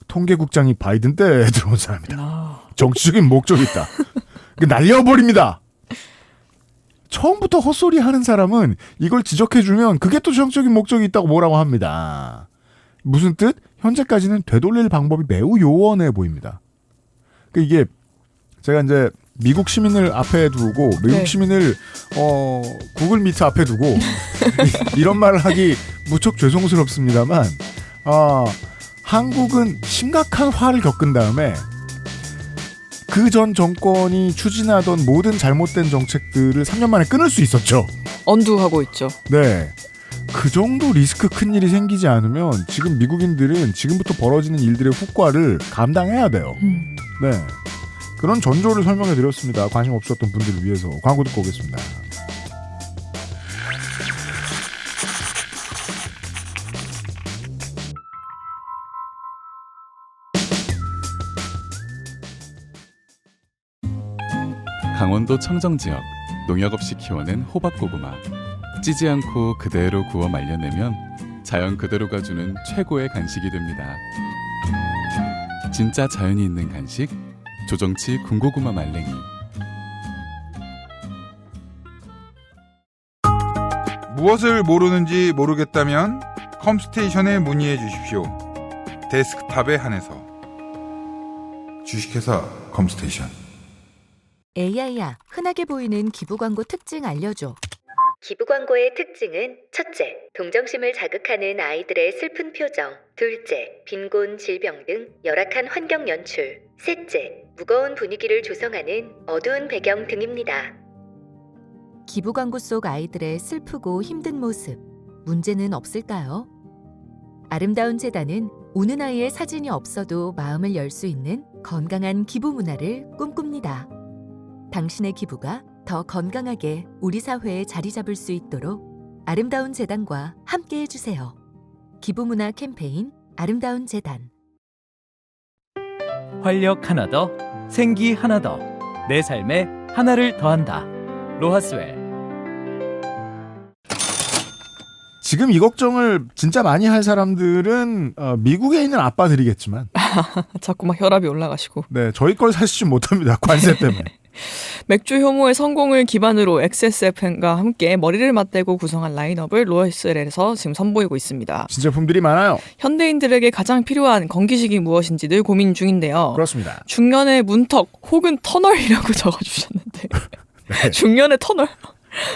통계국장이 바이든 때 들어온 사람이다. 정치적인 목적이 있다. 날려버립니다. 처음부터 헛소리 하는 사람은 이걸 지적해주면 그게 또 정치적인 목적이 있다고 뭐라고 합니다. 무슨 뜻? 현재까지는 되돌릴 방법이 매우 요원해 보입니다. 이게 제가 이제 미국 시민을 앞에 두고 미국 시민을 구글 미트 앞에 두고 이런 말을 하기 무척 죄송스럽습니다만 한국은 심각한 화를 겪은 다음에 그 전 정권이 추진하던 모든 잘못된 정책들을 3년 만에 끊을 수 있었죠. 언두하고 있죠. 네. 그 정도 리스크 큰 일이 생기지 않으면 지금 미국인들은 지금부터 벌어지는 일들의 후과를 감당해야 돼요. 네. 그런 전조를 설명해 드렸습니다. 관심 없었던 분들을 위해서. 광고 듣고 오겠습니다. 강원도 청정지역 농약 없이 키워낸 호박고구마. 찌지 않고 그대로 구워 말려내면 자연 그대로가 주는 최고의 간식이 됩니다. 진짜 자연이 있는 간식, 조정치 군고구마 말랭이. 무엇을 모르는지 모르겠다면 컴스테이션에 문의해 주십시오. 데스크탑에 한해서. 주식회사 컴스테이션. AI야, 흔하게 보이는 기부 광고 특징 알려줘. 기부 광고의 특징은 첫째, 동정심을 자극하는 아이들의 슬픈 표정. 둘째, 빈곤, 질병 등 열악한 환경 연출. 셋째, 무거운 분위기를 조성하는 어두운 배경 등입니다. 기부 광고 속 아이들의 슬프고 힘든 모습, 문제는 없을까요? 아름다운 재단은 우는 아이의 사진이 없어도 마음을 열 수 있는 건강한 기부 문화를 꿈꿉니다. 당신의 기부가 더 건강하게 우리 사회에 자리 잡을 수 있도록 아름다운 재단과 함께 해주세요. 기부문화 캠페인 아름다운 재단. 활력 하나 더, 생기 하나 더. 내 삶에 하나를 더한다. 로하스웰. 지금 이 걱정을 진짜 많이 할 사람들은 미국에 있는 아빠들이겠지만 자꾸 막 혈압이 올라가시고. 네, 저희 걸 사시지 못합니다. 관세 때문에. 맥주 효모의 성공을 기반으로 XSFM과 함께 머리를 맞대고 구성한 라인업을 로이스엘에서 지금 선보이고 있습니다. 신제품들이 많아요. 현대인들에게 가장 필요한 건기식이 무엇인지 늘 고민 중인데요. 그렇습니다. 중년의 문턱 혹은 터널이라고 적어주셨는데 네. 중년의 터널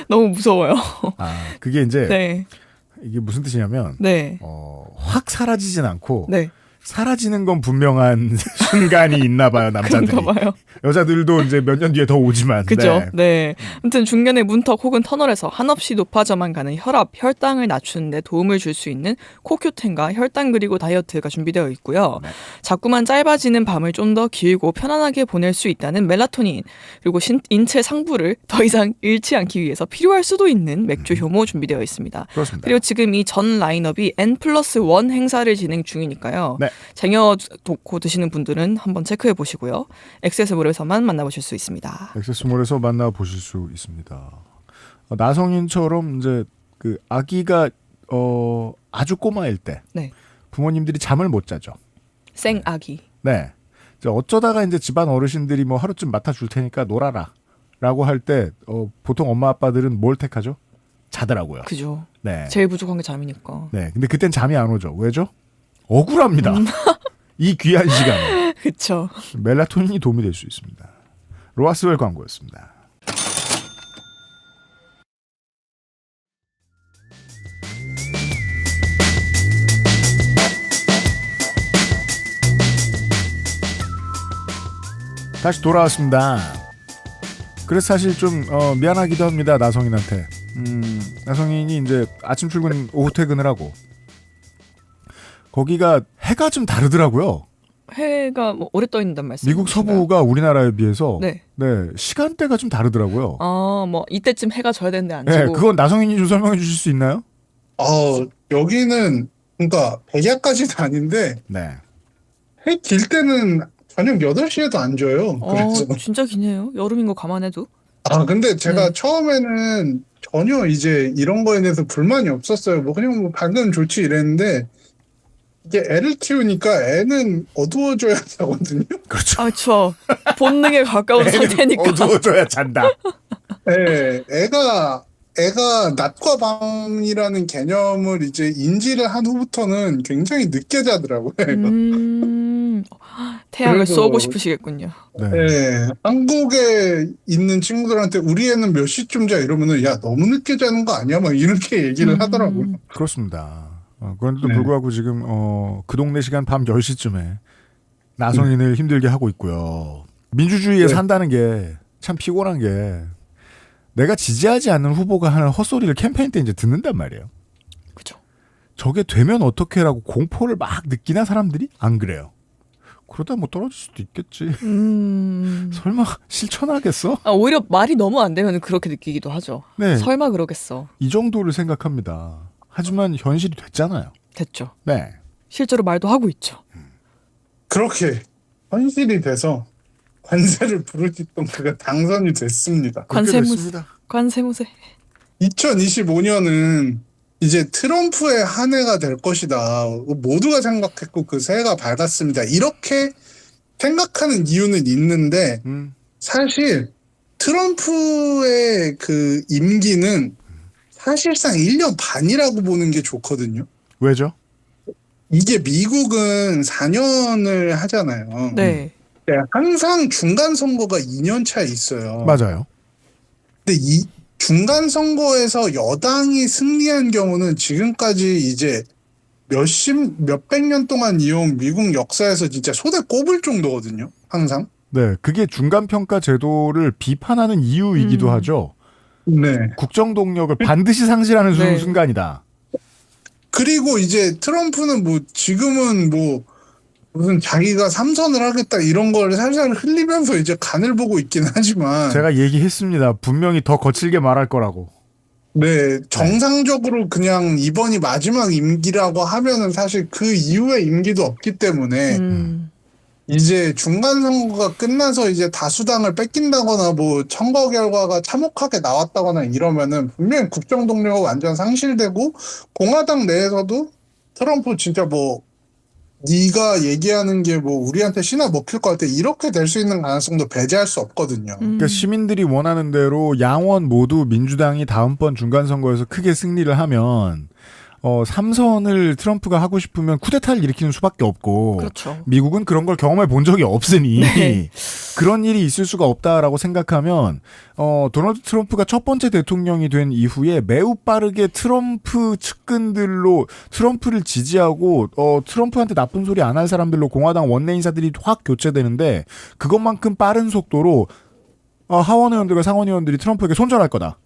너무 무서워요. 아, 그게 이제 네, 이게 무슨 뜻이냐면 네, 확 사라지진 않고 네. 사라지는 건 분명한 순간이 있나 봐요, 남자들이. 그런가 봐요. 여자들도 이제 몇 년 뒤에 더 오지만. 그죠? 네. 네. 아무튼 중년의 문턱 혹은 터널에서 한없이 높아져만 가는 혈압, 혈당을 낮추는 데 도움을 줄 수 있는 코큐텐과 혈당 그리고 다이어트가 준비되어 있고요. 네. 자꾸만 짧아지는 밤을 좀 더 길고 편안하게 보낼 수 있다는 멜라토닌, 그리고 인체 상부를 더 이상 잃지 않기 위해서 필요할 수도 있는 맥주 효모 준비되어 있습니다. 그렇습니다. 그리고 지금 이 전 라인업이 N+1 행사를 진행 중이니까요. 네. 쟁여 놓고 드시는 분들은 한번 체크해 보시고요. 액세스몰에서만 만나보실 수 있습니다. 액세스몰에서 만나보실 수 있습니다. 나성인처럼 이제 그 아기가 아주 꼬마일 때 네. 부모님들이 잠을 못 자죠. 생아기. 네. 이제 어쩌다가 이제 집안 어르신들이 뭐 하루쯤 맡아줄 테니까 놀아라 라고 할 때 보통 엄마 아빠들은 뭘 택하죠? 자더라고요. 그죠. 네. 제일 부족한 게 잠이니까. 네. 근데 그땐 잠이 안 오죠. 왜죠? 억울합니다. 이 귀한 시간에. 그쵸. 멜라토닌이 도움이 될 수 있습니다. 로하스웰 광고였습니다. 다시 돌아왔습니다. 그래서 사실 좀 미안하기도 합니다. 나성인한테. 나성인이 이제 아침 출근, 오후 퇴근을 하고 거기가 해가 좀 다르더라고요. 해가 뭐 오래 떠 있는단 말씀. 미국 서부가 우리나라에 비해서 네. 시간대가 좀 다르더라고요. 뭐 이때쯤 해가 져야 되는데 안 네, 지고. 그건 나성인이 좀 설명해 주실 수 있나요? 여기는 그러니까 백야까지는 아닌데 네. 해 길 때는 저녁 8시에도 안 져요. 그래서 진짜 기네요. 여름인 거 감안해도. 근데 제가 네. 처음에는 전혀 이제 이런 거에 대해서 불만이 없었어요. 뭐 그냥 뭐 밝으면 좋지 이랬는데 이게 애를 키우니까 애는 어두워져야 자거든요. 그렇죠. 그렇죠. 본능에 가까운 상태니까. 어두워져야 잔다. 네, 애가 낮과 밤이라는 개념을 이제 인지를 한 후부터는 굉장히 늦게 자더라고요. 애가. 태양을 그래서- 쏘고 싶으시겠군요. 네. 네, 한국에 있는 친구들한테 우리 애는 몇 시쯤 자 이러면은 야 너무 늦게 자는 거 아니야? 막 이렇게 얘기를 하더라고요. 그렇습니다. 그런데도 네. 불구하고 지금 그 동네 시간 밤 10시쯤에 나성인을 힘들게 하고 있고요. 민주주의에 네. 산다는 게 참 피곤한 게 내가 지지하지 않는 후보가 하는 헛소리를 캠페인 때 이제 듣는단 말이에요. 그죠. 저게 되면 어떡해라고 공포를 막 느끼나 사람들이? 안 그래요. 그러다 뭐 떨어질 수도 있겠지. 설마 실천하겠어? 오히려 말이 너무 안 되면 그렇게 느끼기도 하죠. 네. 설마 그러겠어. 이 정도를 생각합니다. 하지만 현실이 됐잖아요. 됐죠. 네. 실제로 말도 하고 있죠. 그렇게 현실이 돼서 관세를 부르짖던 그가 당선이 됐습니다. 관세무새. 2025년은 이제 트럼프의 한 해가 될 것이다. 모두가 생각했고 그 새해가 밝았습니다. 이렇게 생각하는 이유는 있는데 사실 트럼프의 그 임기는 사실상 1년 반이라고 보는 게 좋거든요. 왜죠? 이게 미국은 4년을 하잖아요. 네. 항상 중간 선거가 2년 차에 있어요. 맞아요. 근데 이 중간 선거에서 여당이 승리한 경우는 지금까지 이제 몇백 년 동안 이어온 미국 역사에서 진짜 손에 꼽을 정도거든요. 항상. 네, 그게 중간평가 제도를 비판하는 이유이기도 하죠. 네. 국정 동력을 반드시 상실하는 네. 순간이다. 그리고 이제 트럼프는 뭐 지금은 뭐 무슨 자기가 3선을 하겠다 이런 걸 살살 흘리면서 이제 간을 보고 있긴 하지만 제가 얘기했습니다. 분명히 더 거칠게 말할 거라고. 네, 정상적으로 그냥 이번이 마지막 임기라고 하면은 사실 그 이후에 임기도 없기 때문에 이제 중간 선거가 끝나서 이제 다수당을 뺏긴다거나 뭐 선거 결과가 참혹하게 나왔다거나 이러면은 분명히 국정 동력이 완전 상실되고 공화당 내에서도 트럼프 진짜 뭐 네가 얘기하는 게 뭐 우리한테 신화 먹힐 것 같아 이렇게 될 수 있는 가능성도 배제할 수 없거든요. 그러니까 시민들이 원하는 대로 양원 모두 민주당이 다음번 중간선거에서 크게 승리를 하면 3선을 트럼프가 하고 싶으면 쿠데타를 일으키는 수밖에 없고 그렇죠. 미국은 그런 걸 경험해 본 적이 없으니 네. 그런 일이 있을 수가 없다라고 생각하면 도널드 트럼프가 첫 번째 대통령이 된 이후에 매우 빠르게 트럼프 측근들로 트럼프를 지지하고 트럼프한테 나쁜 소리 안 할 사람들로 공화당 원내 인사들이 확 교체되는데 그것만큼 빠른 속도로 하원 의원들과 상원 의원들이 트럼프에게 손절할 거다.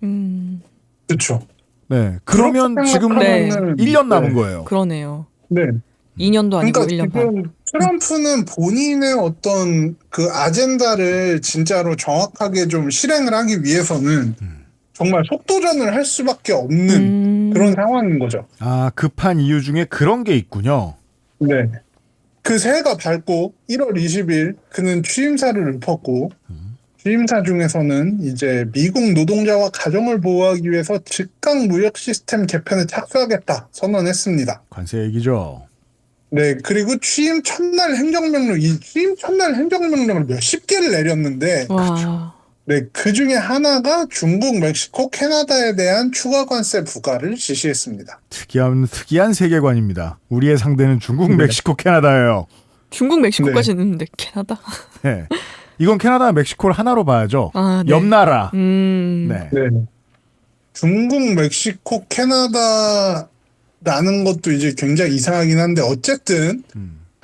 그렇죠. 네. 그러면 지금 네. 1년 남은 거예요. 그러네요. 네. 2년도 아니고 그러니까 1년 반. 지금 트럼프는 본인의 어떤 그 아젠다를 진짜로 정확하게 좀 실행을 하기 위해서는 정말 속도전을 할 수밖에 없는 그런 상황인 거죠. 아, 급한 이유 중에 그런 게 있군요. 네. 그 새해가 밝고 1월 20일 그는 취임사를 읊었고 취임사 중에서는 이제 미국 노동자와 가정을 보호하기 위해서 즉각 무역 시스템 개편에 착수하겠다 선언했습니다. 관세 얘기죠. 네, 그리고 취임 첫날 행정명령을 몇십 개를 내렸는데, 와. 네, 그 중에 하나가 중국, 멕시코, 캐나다에 대한 추가 관세 부과를 지시했습니다. 특이한 세계관입니다. 우리의 상대는 중국, 멕시코, 캐나다예요. 중국, 멕시코까지 넣는데 캐나다? 네. 이건 캐나다와 멕시코를 하나로 봐야죠. 아, 네. 옆 나라. 네. 네. 중국, 멕시코, 캐나다라는 것도 이제 굉장히 이상하긴 한데 어쨌든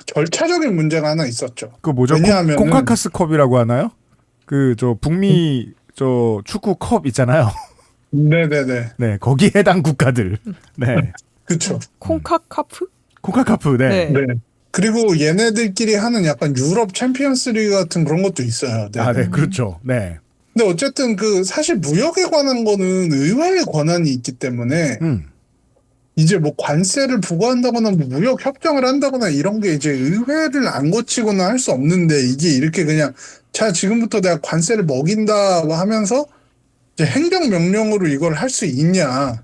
절차적인 문제가 하나 있었죠. 그 뭐죠? 왜냐하면은- 콘카카스 컵이라고 하나요? 그 저 북미 저 축구 컵 있잖아요. 네네네. 네, 거기 해당 국가들. 네. 그쵸. 콩카카프? 콘카카프. 네. 네. 네. 그리고 얘네들끼리 하는 약간 유럽 챔피언스 리그 같은 그런 것도 있어요. 네. 아, 네, 그렇죠. 네. 근데 어쨌든 그 사실 무역에 관한 거는 의회의 권한이 있기 때문에 이제 뭐 관세를 부과한다거나 뭐 무역 협정을 한다거나 이런 게 이제 의회를 안 거치거나 할 수 없는데 이게 이렇게 그냥 자 지금부터 내가 관세를 먹인다 하면서 이제 행정명령으로 이걸 할 수 있냐.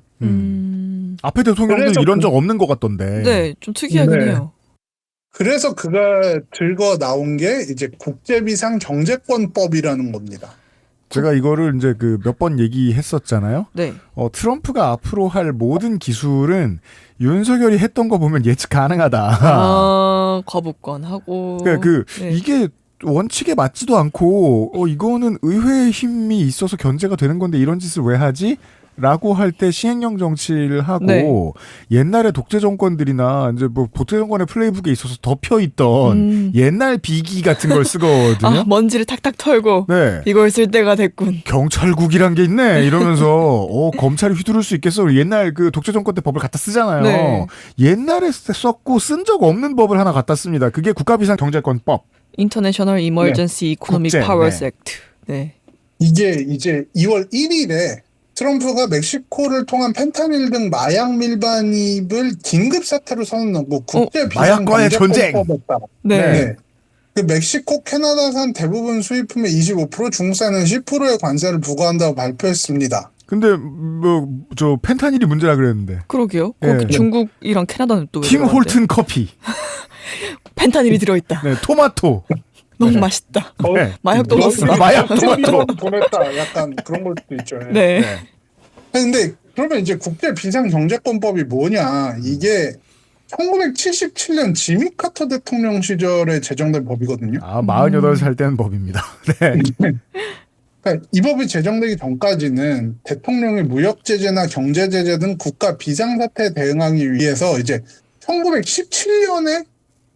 앞에 대통령들 그래서 이런 적 없는 것 같던데. 네, 좀 특이하긴 네. 해요. 그래서 그가 들고 나온 게 이제 국제비상 경제권법이라는 겁니다. 제가 이거를 이제 그 몇 번 얘기했었잖아요. 네. 트럼프가 앞으로 할 모든 기술은 윤석열이 했던 거 보면 예측 가능하다. 거부권 하고. 그러니까 네. 이게 원칙에 맞지도 않고 이거는 의회의 힘이 있어서 견제가 되는 건데 이런 짓을 왜 하지? 라고 할 때 시행령 정치를 하고 네. 옛날에 독재 정권들이나 이제 뭐 독재 정권의 플레이북에 있어서 덮여 있던 옛날 비기 같은 걸 쓰거든요. 아, 먼지를 탁탁 털고 네. 이걸 쓸 때가 됐군. 경찰국이란 게 있네 이러면서 검찰이 휘두를 수 있겠어. 옛날 그 독재 정권 때 법을 갖다 쓰잖아요. 네. 옛날에 썼고 쓴 적 없는 법을 하나 갖다 씁니다. 그게 국가비상경제권법. 인터내셔널 이머전시 이코노믹 국제, 파워스 네. 액트. 네. 이게 이제 2월 1일에 트럼프가 멕시코를 통한 펜타닐 등 마약 밀반입을 긴급 사태로 선언하고 국제 마약과의 전쟁! 네. 네. 그 멕시코, 캐나다산 대부분 수입품의 25%, 중국산은 10%의 관세를 부과한다고 발표했습니다. 근데 뭐 저 펜타닐이 문제라 그랬는데. 그러게요. 예. 거기 중국이랑 캐나다는 또 왜 팀 들어간대? 홀튼 커피. 펜타닐이 들어있다. 네, 토마토. 너무 맛있다. 네. 마약도 넣었어. 마약 토마토. 토마토 보냈다. 약간 그런 걸 수도 있죠. 네. 근데 그러면 이제 국제 비상경제권법이 뭐냐? 이게 1977년 지미 카터 대통령 시절에 제정된 법이거든요. 아, 48살 때는 법입니다. 네. 그러니까 이 법이 제정되기 전까지는 대통령이 무역 제재나 경제 제재 등 국가 비상 사태에 대응하기 위해서 이제 1917년에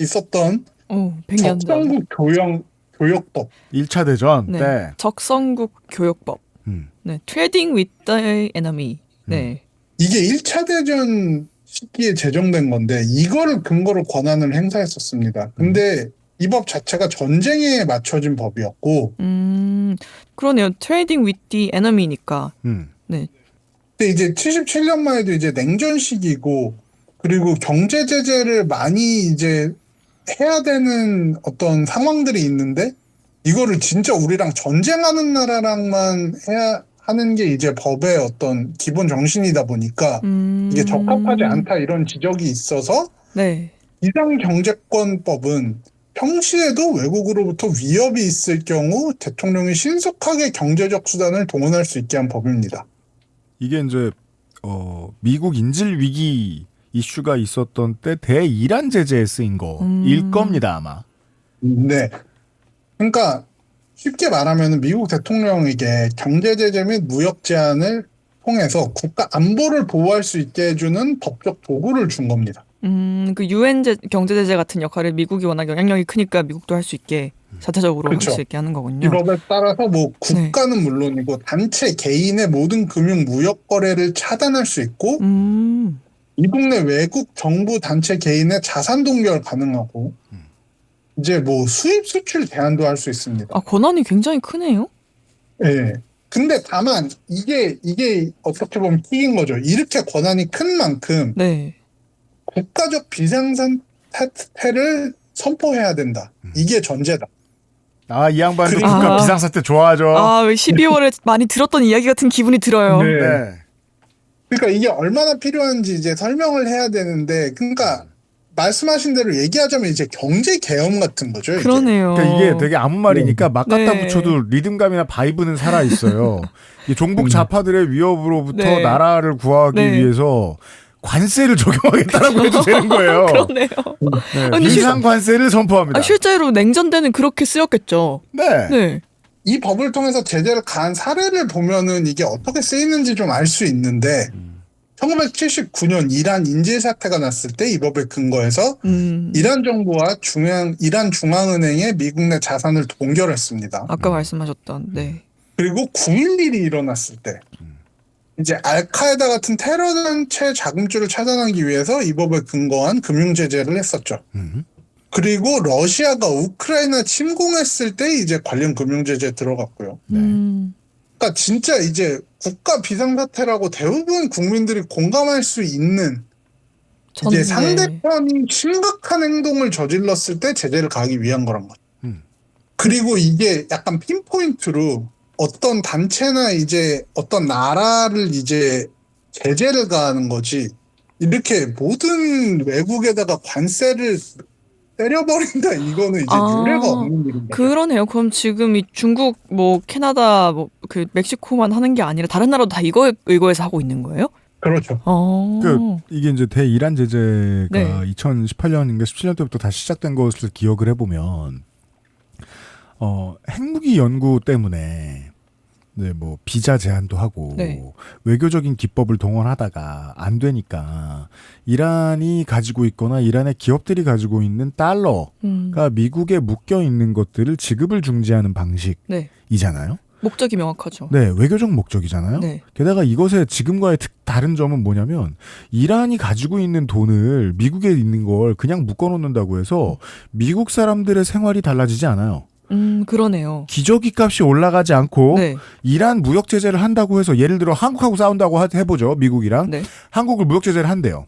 있었던 100년 전. 적성국 교역법. 1차 대전 네. 때. 적성국 교역법. 음. 네. Trading with the enemy. 네. 이게 1차 대전 시기에 제정된 건데 이거를 근거로 권한을 행사했었습니다. 근데 이 법 자체가 전쟁에 맞춰진 법이었고 그러네요. Trading with the enemy니까. 근데 이제 77년만 해도 이제 냉전 시기고 그리고 경제 제재를 많이 이제 해야 되는 어떤 상황들이 있는데 이거를 진짜 우리랑 전쟁하는 나라랑만 해야 하는 게 이제 법의 어떤 기본 정신이다 보니까 이게 적합하지 않다 이런 지적이 있어서 네. 비상경제권법은 평시에도 외국으로부터 위협이 있을 경우 대통령이 신속하게 경제적 수단을 동원할 수 있게 한 법입니다. 이게 이제 미국 인질 위기 이슈가 있었던 때 대이란 제재에 쓰인 거일 겁니다 아마. 네. 그러니까 쉽게 말하면 미국 대통령에게 경제 제재 및 무역 제한을 통해서 국가 안보를 보호할 수 있게 해주는 법적 도구를 준 겁니다. 그 유엔 경제 제재 같은 역할을 미국이 워낙 영향력이 크니까 미국도 할 수 있게 자체적으로 할 수 있게 하는 거군요. 이 법에 따라서 뭐 국가는 물론이고 단체 개인의 모든 금융 무역 거래를 차단할 수 있고 미국 내 외국 정부 단체 개인의 자산 동결 가능하고 이제 뭐 수입 수출 제한도 할 수 있습니다. 아, 권한이 굉장히 크네요. 네. 근데 다만 이게 어떻게 보면 킥인 거죠. 이렇게 권한이 큰 만큼 네. 국가적 비상사태를 선포해야 된다. 이게 전제다. 아, 이 양반도 그리고- 국가 비상사태 좋아하죠. 아, 왜 12월에 많이 들었던 이야기 같은 기분이 들어요. 네. 네. 그러니까 이게 얼마나 필요한지 이제 설명을 해야 되는데, 그러니까 말씀하신 대로 얘기하자면 이제 경제 계엄 같은 거죠. 이게. 그러네요. 그러니까 이게 되게 아무 말이니까 막 갖다 네. 붙여도 리듬감이나 바이브는 살아 있어요. 이 종북 좌파들의 위협으로부터 네. 나라를 구하기 네. 위해서 관세를 적용하겠다라고 해도 되는 거예요. 그러네요. 네, 아니, 비상 관세를 선포합니다. 아, 실제로 냉전 때는 그렇게 쓰였겠죠. 네. 네. 이 법을 통해서 제재를 가한 사례를 보면은 이게 어떻게 쓰이는지 좀 알 수 있는데, 1979년 이란 인질 사태가 났을 때 이 법에 근거해서 이란 정부와 이란 중앙은행에 미국 내 자산을 동결했습니다. 아까 말씀하셨던. 네. 그리고 9.11이 일어났을 때 이제 알카에다 같은 테러 단체 자금줄을 차단하기 위해서 이 법에 근거한 금융 제재를 했었죠. 그리고 러시아가 우크라이나 침공했을 때 이제 관련 금융 제재 들어갔고요. 그러니까 진짜 이제 국가 비상사태라고 대부분 국민들이 공감할 수 있는 이제 상대편이 심각한 행동을 저질렀을 때 제재를 가하기 위한 거란 거죠. 그리고 이게 약간 핀포인트로 어떤 단체나 이제 어떤 나라를 이제 제재를 가하는 거지, 이렇게 모든 외국에다가 관세를 때려버린다, 이거는 이제 유례가 없는 일입니다. 그러네요. 그럼 지금 이 중국, 뭐 캐나다, 뭐 그 멕시코만 하는 게 아니라 다른 나라도 다 이거에 의거해서 하고 있는 거예요? 그렇죠. 이게 이제 대이란 제재가 네. 2018년인가 17년 때부터 다시 시작된 것을 기억을 해보면 핵무기 연구 때문에 네, 뭐 비자 제한도 하고 네. 외교적인 기법을 동원하다가 안 되니까 이란이 가지고 있거나 이란의 기업들이 가지고 있는 달러가 미국에 묶여 있는 것들을 지급을 중지하는 네. 방식이잖아요. 목적이 명확하죠. 네, 외교적 목적이잖아요. 네. 게다가 이것의 지금과의 다른 점은 뭐냐면 이란이 가지고 있는 돈을 미국에 있는 걸 그냥 묶어놓는다고 해서 미국 사람들의 생활이 달라지지 않아요. 그러네요. 기저귀 값이 올라가지 않고 네. 이란 무역 제재를 한다고 해서 예를 들어 한국하고 싸운다고 해보죠. 미국이랑. 네. 한국을 무역 제재를 한대요.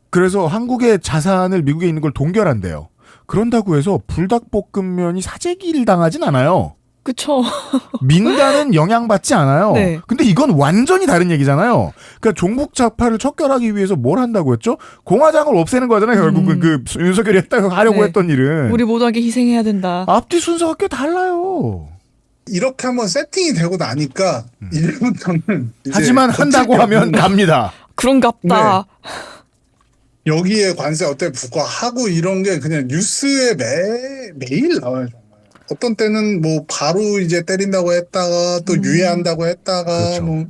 그래서 한국의 자산을 미국에 있는 걸 동결한대요. 그런다고 해서 불닭볶음면이 사재기를 당하진 않아요. 그쵸. 민간은 영향받지 않아요. 네. 근데 이건 완전히 다른 얘기잖아요. 그러니까 종북 좌파를 척결하기 위해서 뭘 한다고 했죠? 공화당을 없애는 거잖아요. 결국은 그 윤석열이 하려고 네. 했던 일은. 우리 모두에게 희생해야 된다. 앞뒤 순서가 꽤 달라요. 이렇게 한번 세팅이 되고 나니까 이제부터는 이제 하지만 한다고 하면 갑니다. 그런갑다. 여기에 관세 어떻게 부과하고 이런 게 그냥 뉴스에 매일 나와요. 정말. 어떤 때는 뭐 바로 이제 때린다고 했다가 또 유예한다고 했다가 그렇죠. 뭐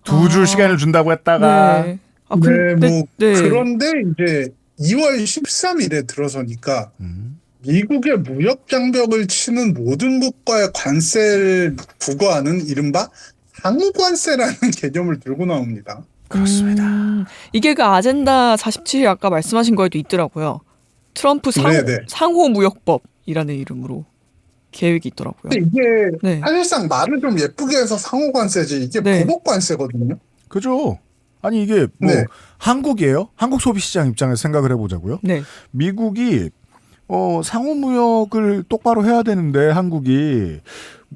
두 줄 시간을 준다고 했다가. 네. 그런데 이제 2월 13일에 들어서니까 미국의 무역 장벽을 치는 모든 국가의 관세를 부과하는 이른바 상호관세라는 개념을 들고 나옵니다. 그렇습니다. 이게 그 아젠다 47 아까 말씀하신 거에도 있더라고요. 트럼프 네네. 상호무역법이라는 이름으로 계획이 있더라고요. 근데 이게 네. 사실상 말을 좀 예쁘게 해서 상호관세지 이게 네. 보복관세거든요. 그죠? 아니 이게 뭐 네. 한국이에요? 한국 소비시장 입장에서 생각을 해보자고요. 네. 미국이 상호무역을 똑바로 해야 되는데 한국이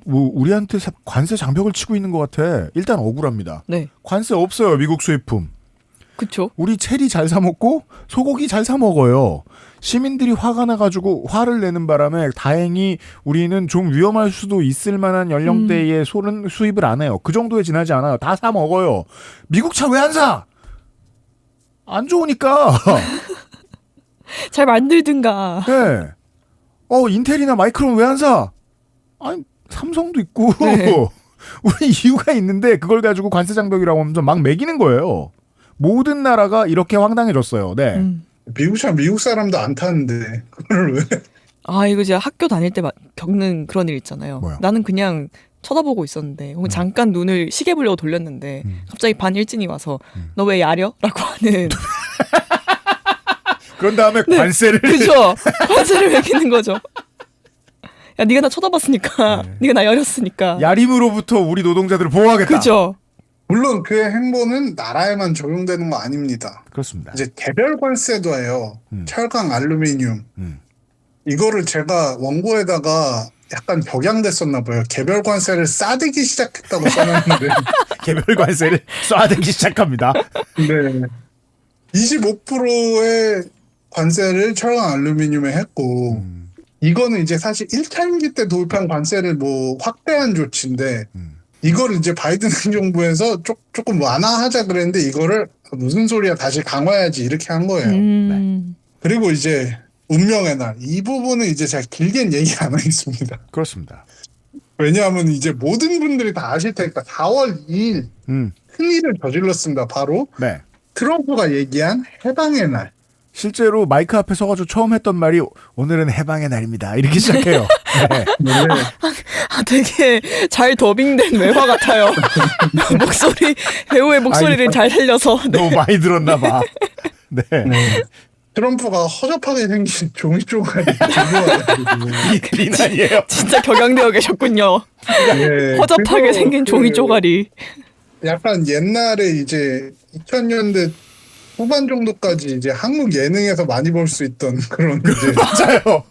뭐 우리한테 관세 장벽을 치고 있는 것 같아. 일단 억울합니다. 네. 관세 없어요. 미국 수입품. 그쵸. 우리 체리 잘 사 먹고 소고기 잘 사 먹어요. 시민들이 화가 나가지고 화를 내는 바람에 다행히 우리는 좀 위험할 수도 있을 만한 연령대의 소는 수입을 안 해요. 그 정도에 지나지 않아요. 다 사 먹어요. 미국 차 왜 안 사? 안 좋으니까. 잘 만들든가. 네. 인텔이나 마이크론 왜 안 사? 아니 삼성도 있고. 네. 우리 이유가 있는데 그걸 가지고 관세 장벽이라고 하면서 막 매기는 거예요. 모든 나라가 이렇게 황당해졌어요. 네. 미국 차 미국 사람도 안 타는데 그걸 왜? 아, 이거 제가 학교 다닐 때 겪는 그런 일 있잖아요. 뭐요? 나는 그냥 쳐다보고 있었는데 혹은 잠깐 눈을 시계 보려고 돌렸는데 갑자기 반일진이 와서 너 왜 야려? 라고 하는. 그런 다음에 네. 관세를 그죠? 관세를 매기는 거죠. 야, 네가 나 쳐다봤으니까, 네가 나 여렸으니까. 야림으로부터 우리 노동자들을 보호하겠다. 그죠? 물론 그의 행보는 나라에만 적용되는 거 아닙니다. 그렇습니다. 이제 개별 관세도 해요. 철강, 알루미늄. 이거를 제가 원고에다가 약간 벽양됐었나 봐요. 개별 관세를 싸대기 시작했다고 써놨는데. 개별 관세를 쏴대기 시작합니다. 네. 25%의 관세를 철강, 알루미늄에 했고 이거는 이제 사실 1차 임기 때 도입한 관세를 뭐 확대한 조치인데 이거를 이제 바이든 행정부에서 조금 완화하자 그랬는데 이거를 무슨 소리야 다시 강화해야지 이렇게 한 거예요. 네. 그리고 이제 운명의 날 이 부분은 이제 제가 길게는 얘기 안 하겠습니다. 그렇습니다. 왜냐하면 이제 모든 분들이 다 아실 테니까 4월 2일 큰 일을 저질렀습니다. 바로 네. 트럼프가 얘기한 해방의 날. 실제로 마이크 앞에 서가지고 처음 했던 말이 오늘은 해방의 날입니다. 이렇게 시작해요. 네. 아, 되게 잘 더빙된 외화 같아요. 배우의 목소리를 잘 살려서. 네. 너무 많이 들었나 봐. 네. 트럼프가 허접하게 생긴 종이 쪼가리 들고 비난이에요. 진짜 격양되어 계셨군요. 네, 허접하게 생긴 종이 쪼가리. 약간 옛날에 이제 2000년대 후반 정도까지 이제 한국 예능에서 많이 볼 수 있던 그런 이제 맞아요.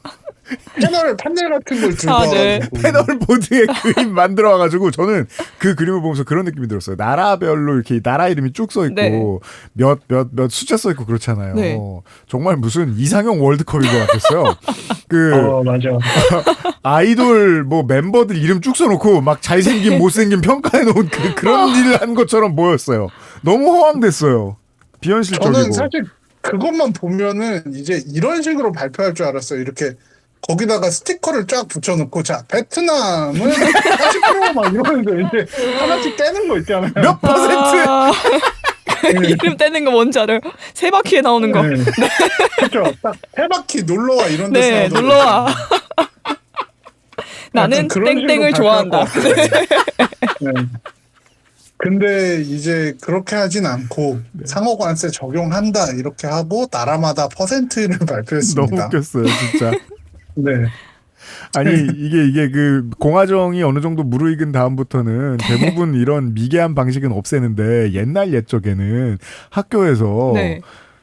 패널 같은 걸 들고 네. 와가지고 패널 보드의 그림 만들어 와가지고 저는 그 그림을 보면서 그런 느낌이 들었어요. 나라별로 이렇게 나라 이름이 쭉 써 있고 네. 몇 숫자 써 있고 그렇잖아요. 네. 정말 무슨 이상형 월드컵인 것 같았어요. 맞아. 아이돌 뭐 멤버들 이름 쭉 써놓고 막 잘생긴 못생긴 평가해 놓은 그런 일을 한 것처럼 보였어요. 너무 허황됐어요. 비현실적이고. 저는 사실 그것만 보면은 이제 이런 식으로 발표할 줄 알았어요. 이렇게 거기다가 스티커를 쫙 붙여놓고 자 베트남은 40% 막 이러는데 이제 하나씩 떼는 거 있잖아요. 몇 퍼센트? 이름 떼는 거 뭔지 알아요? 세 바퀴에 나오는 거. 네. 그렇죠. 딱 해바퀴 놀러와 이런 데서 네, 나오잖아요. 놀러와. 나는 약간 그런 땡땡을 식으로 좋아한다. 발표할 것 같아요. 네. 근데 이제 그렇게 하진 않고 상호관세 적용한다 이렇게 하고 나라마다 퍼센트를 발표했습니다. 너무 웃겼어요, 진짜. 네. 아니 이게 그 공화정이 어느 정도 무르익은 다음부터는 대부분 이런 미개한 방식은 없애는데 옛날 옛적에는 학교에서 네.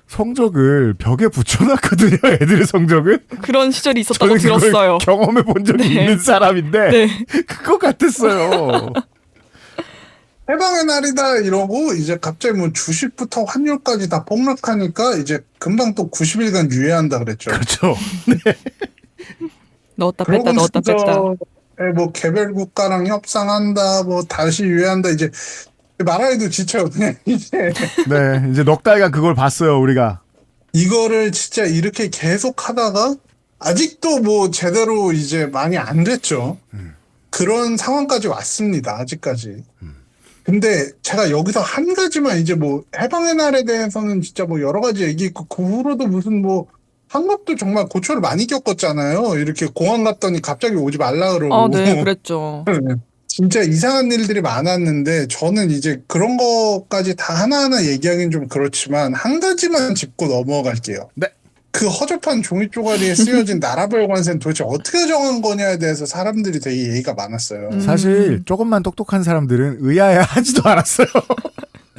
성적을 벽에 붙여놨거든요. 애들의 성적을. 그런 시절이 있었다고 저는 그걸 들었어요. 경험해 본 적이 네. 있는 사람인데 네. 그거 같았어요. 해방의 날이다 이러고 이제 갑자기 뭐 주식부터 환율까지 다 폭락하니까 이제 금방 또 90일간 유예한다 그랬죠. 그렇죠. 넣었다 뺐다 넣었다 뺐다. 뭐 개별 국가랑 협상한다 뭐 다시 유예한다 이제 말하기도 지쳐요. 그냥 이제 네, 이제 넉 달간 그걸 봤어요, 우리가. 이거를 진짜 이렇게 계속 하다가 아직도 뭐 제대로 이제 많이 안 됐죠. 그런 상황까지 왔습니다. 아직까지. 근데 제가 여기서 한 가지만 이제 뭐 해방의 날에 대해서는 진짜 뭐 여러 가지 얘기 있고 그 후로도 무슨 뭐 한국도 정말 고초를 많이 겪었잖아요. 이렇게 공항 갔더니 갑자기 오지 말라 그러고. 아, 네, 그랬죠. 진짜 이상한 일들이 많았는데 저는 이제 그런 것까지 다 하나하나 얘기하기는 좀 그렇지만 한 가지만 짚고 넘어갈게요. 네. 그 허접한 종이 쪼가리에 쓰여진 나라별 관세는 도대체 어떻게 정한 거냐에 대해서 사람들이 되게 얘기가 많았어요. 사실 조금만 똑똑한 사람들은 의아해 하지도 않았어요.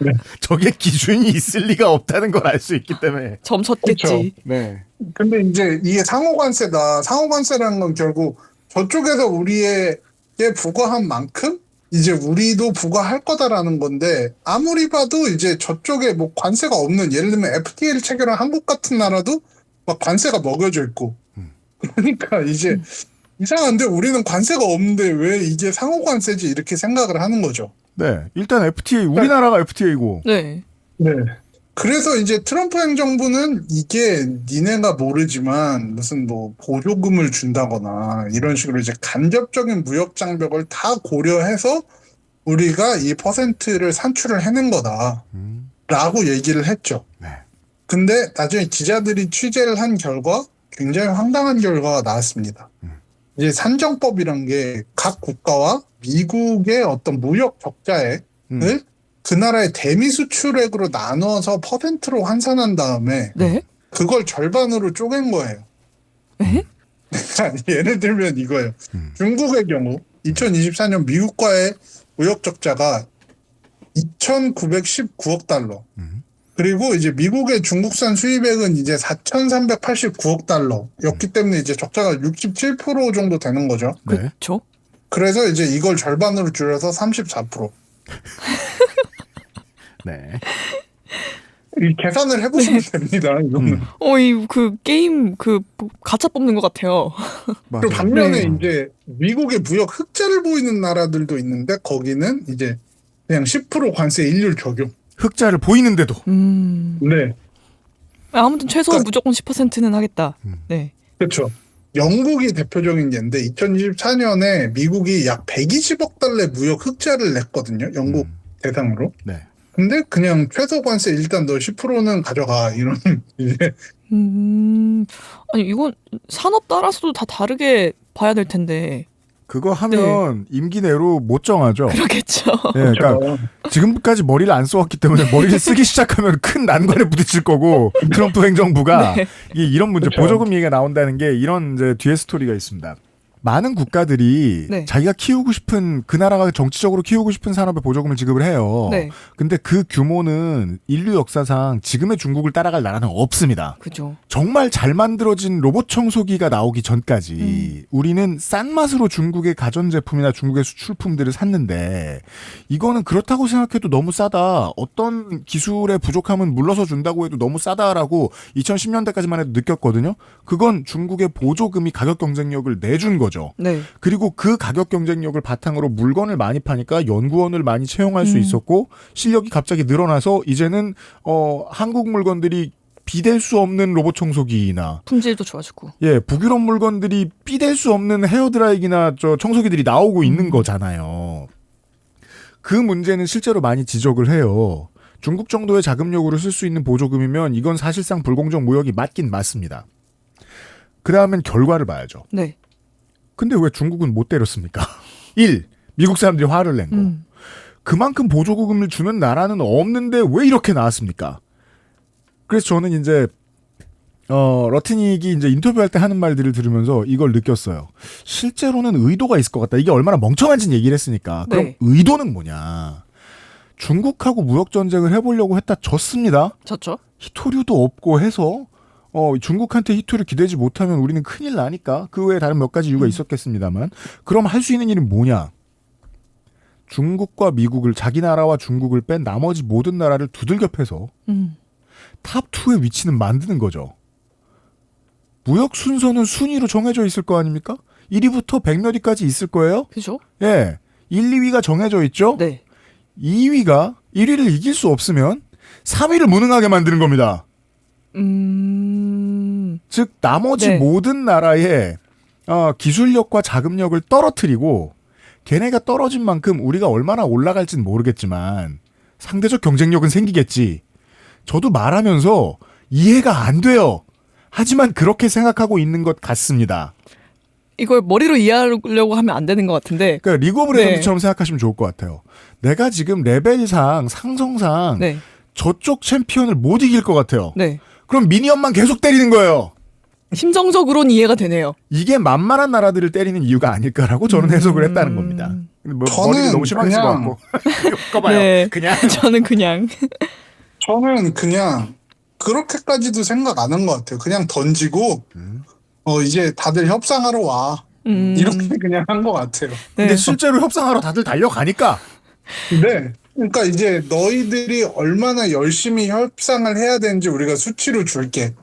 네. 저게 기준이 있을 리가 없다는 걸 알 수 있기 때문에. 점 쳤겠지. 그쵸. 네. 근데 이제 이게 상호관세다. 상호관세라는 건 결국 저쪽에서 우리에게 부과한 만큼 이제 우리도 부과할 거다라는 건데 아무리 봐도 이제 저쪽에 뭐 관세가 없는 예를 들면 FTA를 체결한 한국 같은 나라도 막 관세가 먹여져 있고 그러니까 이제 이상한데 우리는 관세가 없는데 왜 이게 상호관세지 이렇게 생각을 하는 거죠. 네. 일단 FTA, 우리나라가 FTA고. 네. 네. 그래서 이제 트럼프 행정부는 이게 니네가 모르지만 무슨 뭐 보조금을 준다거나 이런 식으로 이제 간접적인 무역 장벽을 다 고려해서 우리가 이 퍼센트를 산출을 해낸 거다라고 얘기를 했죠. 네. 근데 나중에 기자들이 취재를 한 결과 굉장히 황당한 결과가 나왔습니다. 이제 산정법이란 게 각 국가와 미국의 어떤 무역 적자액을 그 나라의 대미 수출액으로 나눠서 퍼센트로 환산한 다음에 네? 그걸 절반으로 쪼갠 거예요. 에? 예를 들면 이거예요. 중국의 경우 2024년 미국과의 무역 적자가 2,919억 달러. 그리고 이제 미국의 중국산 수입액은 이제 4,389억 달러였기 때문에 이제 적자가 67% 정도 되는 거죠. 네. 그렇죠. 그래서 이제 이걸 절반으로 줄여서 34%. 네. 이 계산을 해보시면 됩니다. 이거는. 이 그 게임 그 가차 뽑는 것 같아요. 맞아요. 그리고 반면에 네. 이제 미국의 무역 흑자를 보이는 나라들도 있는데 거기는 이제 그냥 10% 관세 일률 적용. 흑자를 보이는데도. 네. 아무튼 최소 그러니까- 무조건 10%는 하겠다. 네. 그렇죠. 영국이 대표적인 예인데 2024년에 미국이 약 120억 달러의 무역 흑자를 냈거든요. 영국 대상으로. 네. 근데 그냥 최소 관세 일단 너 10%는 가져가 이런 이제 아니 이건 산업 따라서도 다 다르게 봐야 될 텐데. 그거 하면 임기 내로 못 정하죠. 그렇겠죠. 네, 그러니까 지금까지 머리를 안 써왔기 때문에 머리를 쓰기 시작하면 큰 난관에 부딪힐 거고 트럼프 행정부가 네. 이게 이런 문제 그렇죠. 보조금 얘기가 나온다는 게 이런 이제 뒤에 스토리가 있습니다. 많은 국가들이 네. 자기가 키우고 싶은 그 나라가 정치적으로 키우고 싶은 산업에 보조금을 지급을 해요. 네. 근데 그 규모는 인류 역사상 지금의 중국을 따라갈 나라는 없습니다. 그죠. 정말 잘 만들어진 로봇 청소기가 나오기 전까지 우리는 싼 맛으로 중국의 가전제품이나 중국의 수출품들을 샀는데 이거는 그렇다고 생각해도 너무 싸다. 어떤 기술의 부족함은 물러서 준다고 해도 너무 싸다라고 2010년대까지만 해도 느꼈거든요. 그건 중국의 보조금이 가격 경쟁력을 내준 거죠. 네. 그리고 그 가격 경쟁력을 바탕으로 물건을 많이 파니까 연구원을 많이 채용할 수 있었고 실력이 갑자기 늘어나서 이제는 한국 물건들이 비댈 수 없는 로봇 청소기나 품질도 좋아지고. 예, 북유럽 물건들이 비댈 수 없는 헤어드라이기나 저 청소기들이 나오고 있는 거잖아요. 그 문제는 실제로 많이 지적을 해요. 중국 정도의 자금력으로 쓸 수 있는 보조금이면 이건 사실상 불공정 무역이 맞긴 맞습니다. 그 다음엔 결과를 봐야죠. 네. 근데 왜 중국은 못 때렸습니까? 1. 미국 사람들이 화를 낸 거. 그만큼 보조금을 주는 나라는 없는데 왜 이렇게 나왔습니까? 그래서 저는 이제 러트닉이 이제 인터뷰할 때 하는 말들을 들으면서 이걸 느꼈어요. 실제로는 의도가 있을 것 같다. 이게 얼마나 멍청한지 얘기를 했으니까. 그럼 네. 의도는 뭐냐? 중국하고 무역 전쟁을 해보려고 했다 졌습니다. 졌죠. 희토류도 없고 해서 중국한테 희토를 기대지 못하면 우리는 큰일 나니까 그 외에 다른 몇 가지 이유가 있었겠습니다만 그럼 할 수 있는 일은 뭐냐? 중국과 미국을 자기 나라와 중국을 뺀 나머지 모든 나라를 두들겨 패서 탑2의 위치는 만드는 거죠. 무역 순서는 순위로 정해져 있을 거 아닙니까? 1위부터 100몇 위까지 있을 거예요? 그죠? 예. 1, 2위가 정해져 있죠? 네. 2위가 1위를 이길 수 없으면 3위를 무능하게 만드는 겁니다. 즉 나머지 네. 모든 나라의 기술력과 자금력을 떨어뜨리고 걔네가 떨어진 만큼 우리가 얼마나 올라갈지는 모르겠지만 상대적 경쟁력은 생기겠지. 저도 말하면서 이해가 안 돼요. 하지만 그렇게 생각하고 있는 것 같습니다. 이걸 머리로 이해하려고 하면 안 되는 것 같은데. 그러니까 리그 오브 레전드처럼 생각하시면 좋을 것 같아요. 내가 지금 레벨상 상성상 네. 저쪽 챔피언을 못 이길 것 같아요. 네. 그럼 미니언만 계속 때리는 거예요. 심정적으로는 이해가 되네요. 이게 만만한 나라들을 때리는 이유가 아닐까라고 저는 해석을 했다는 겁니다. 뭐 저는 머리를 너무 심하게 쓰고 그냥- 왔고. 이거 봐요. 네. 그냥 저는 그냥. 저는 그냥 그렇게까지도 생각 안 한 것 같아요. 그냥 던지고 이제 다들 협상하러 와. 이렇게 그냥 한 것 같아요. 근데 네. 실제로 협상하러 다들 달려가니까 네. 그러니까 이제 너희들이 얼마나 열심히 협상을 해야 되는지 우리가 수치로 줄게.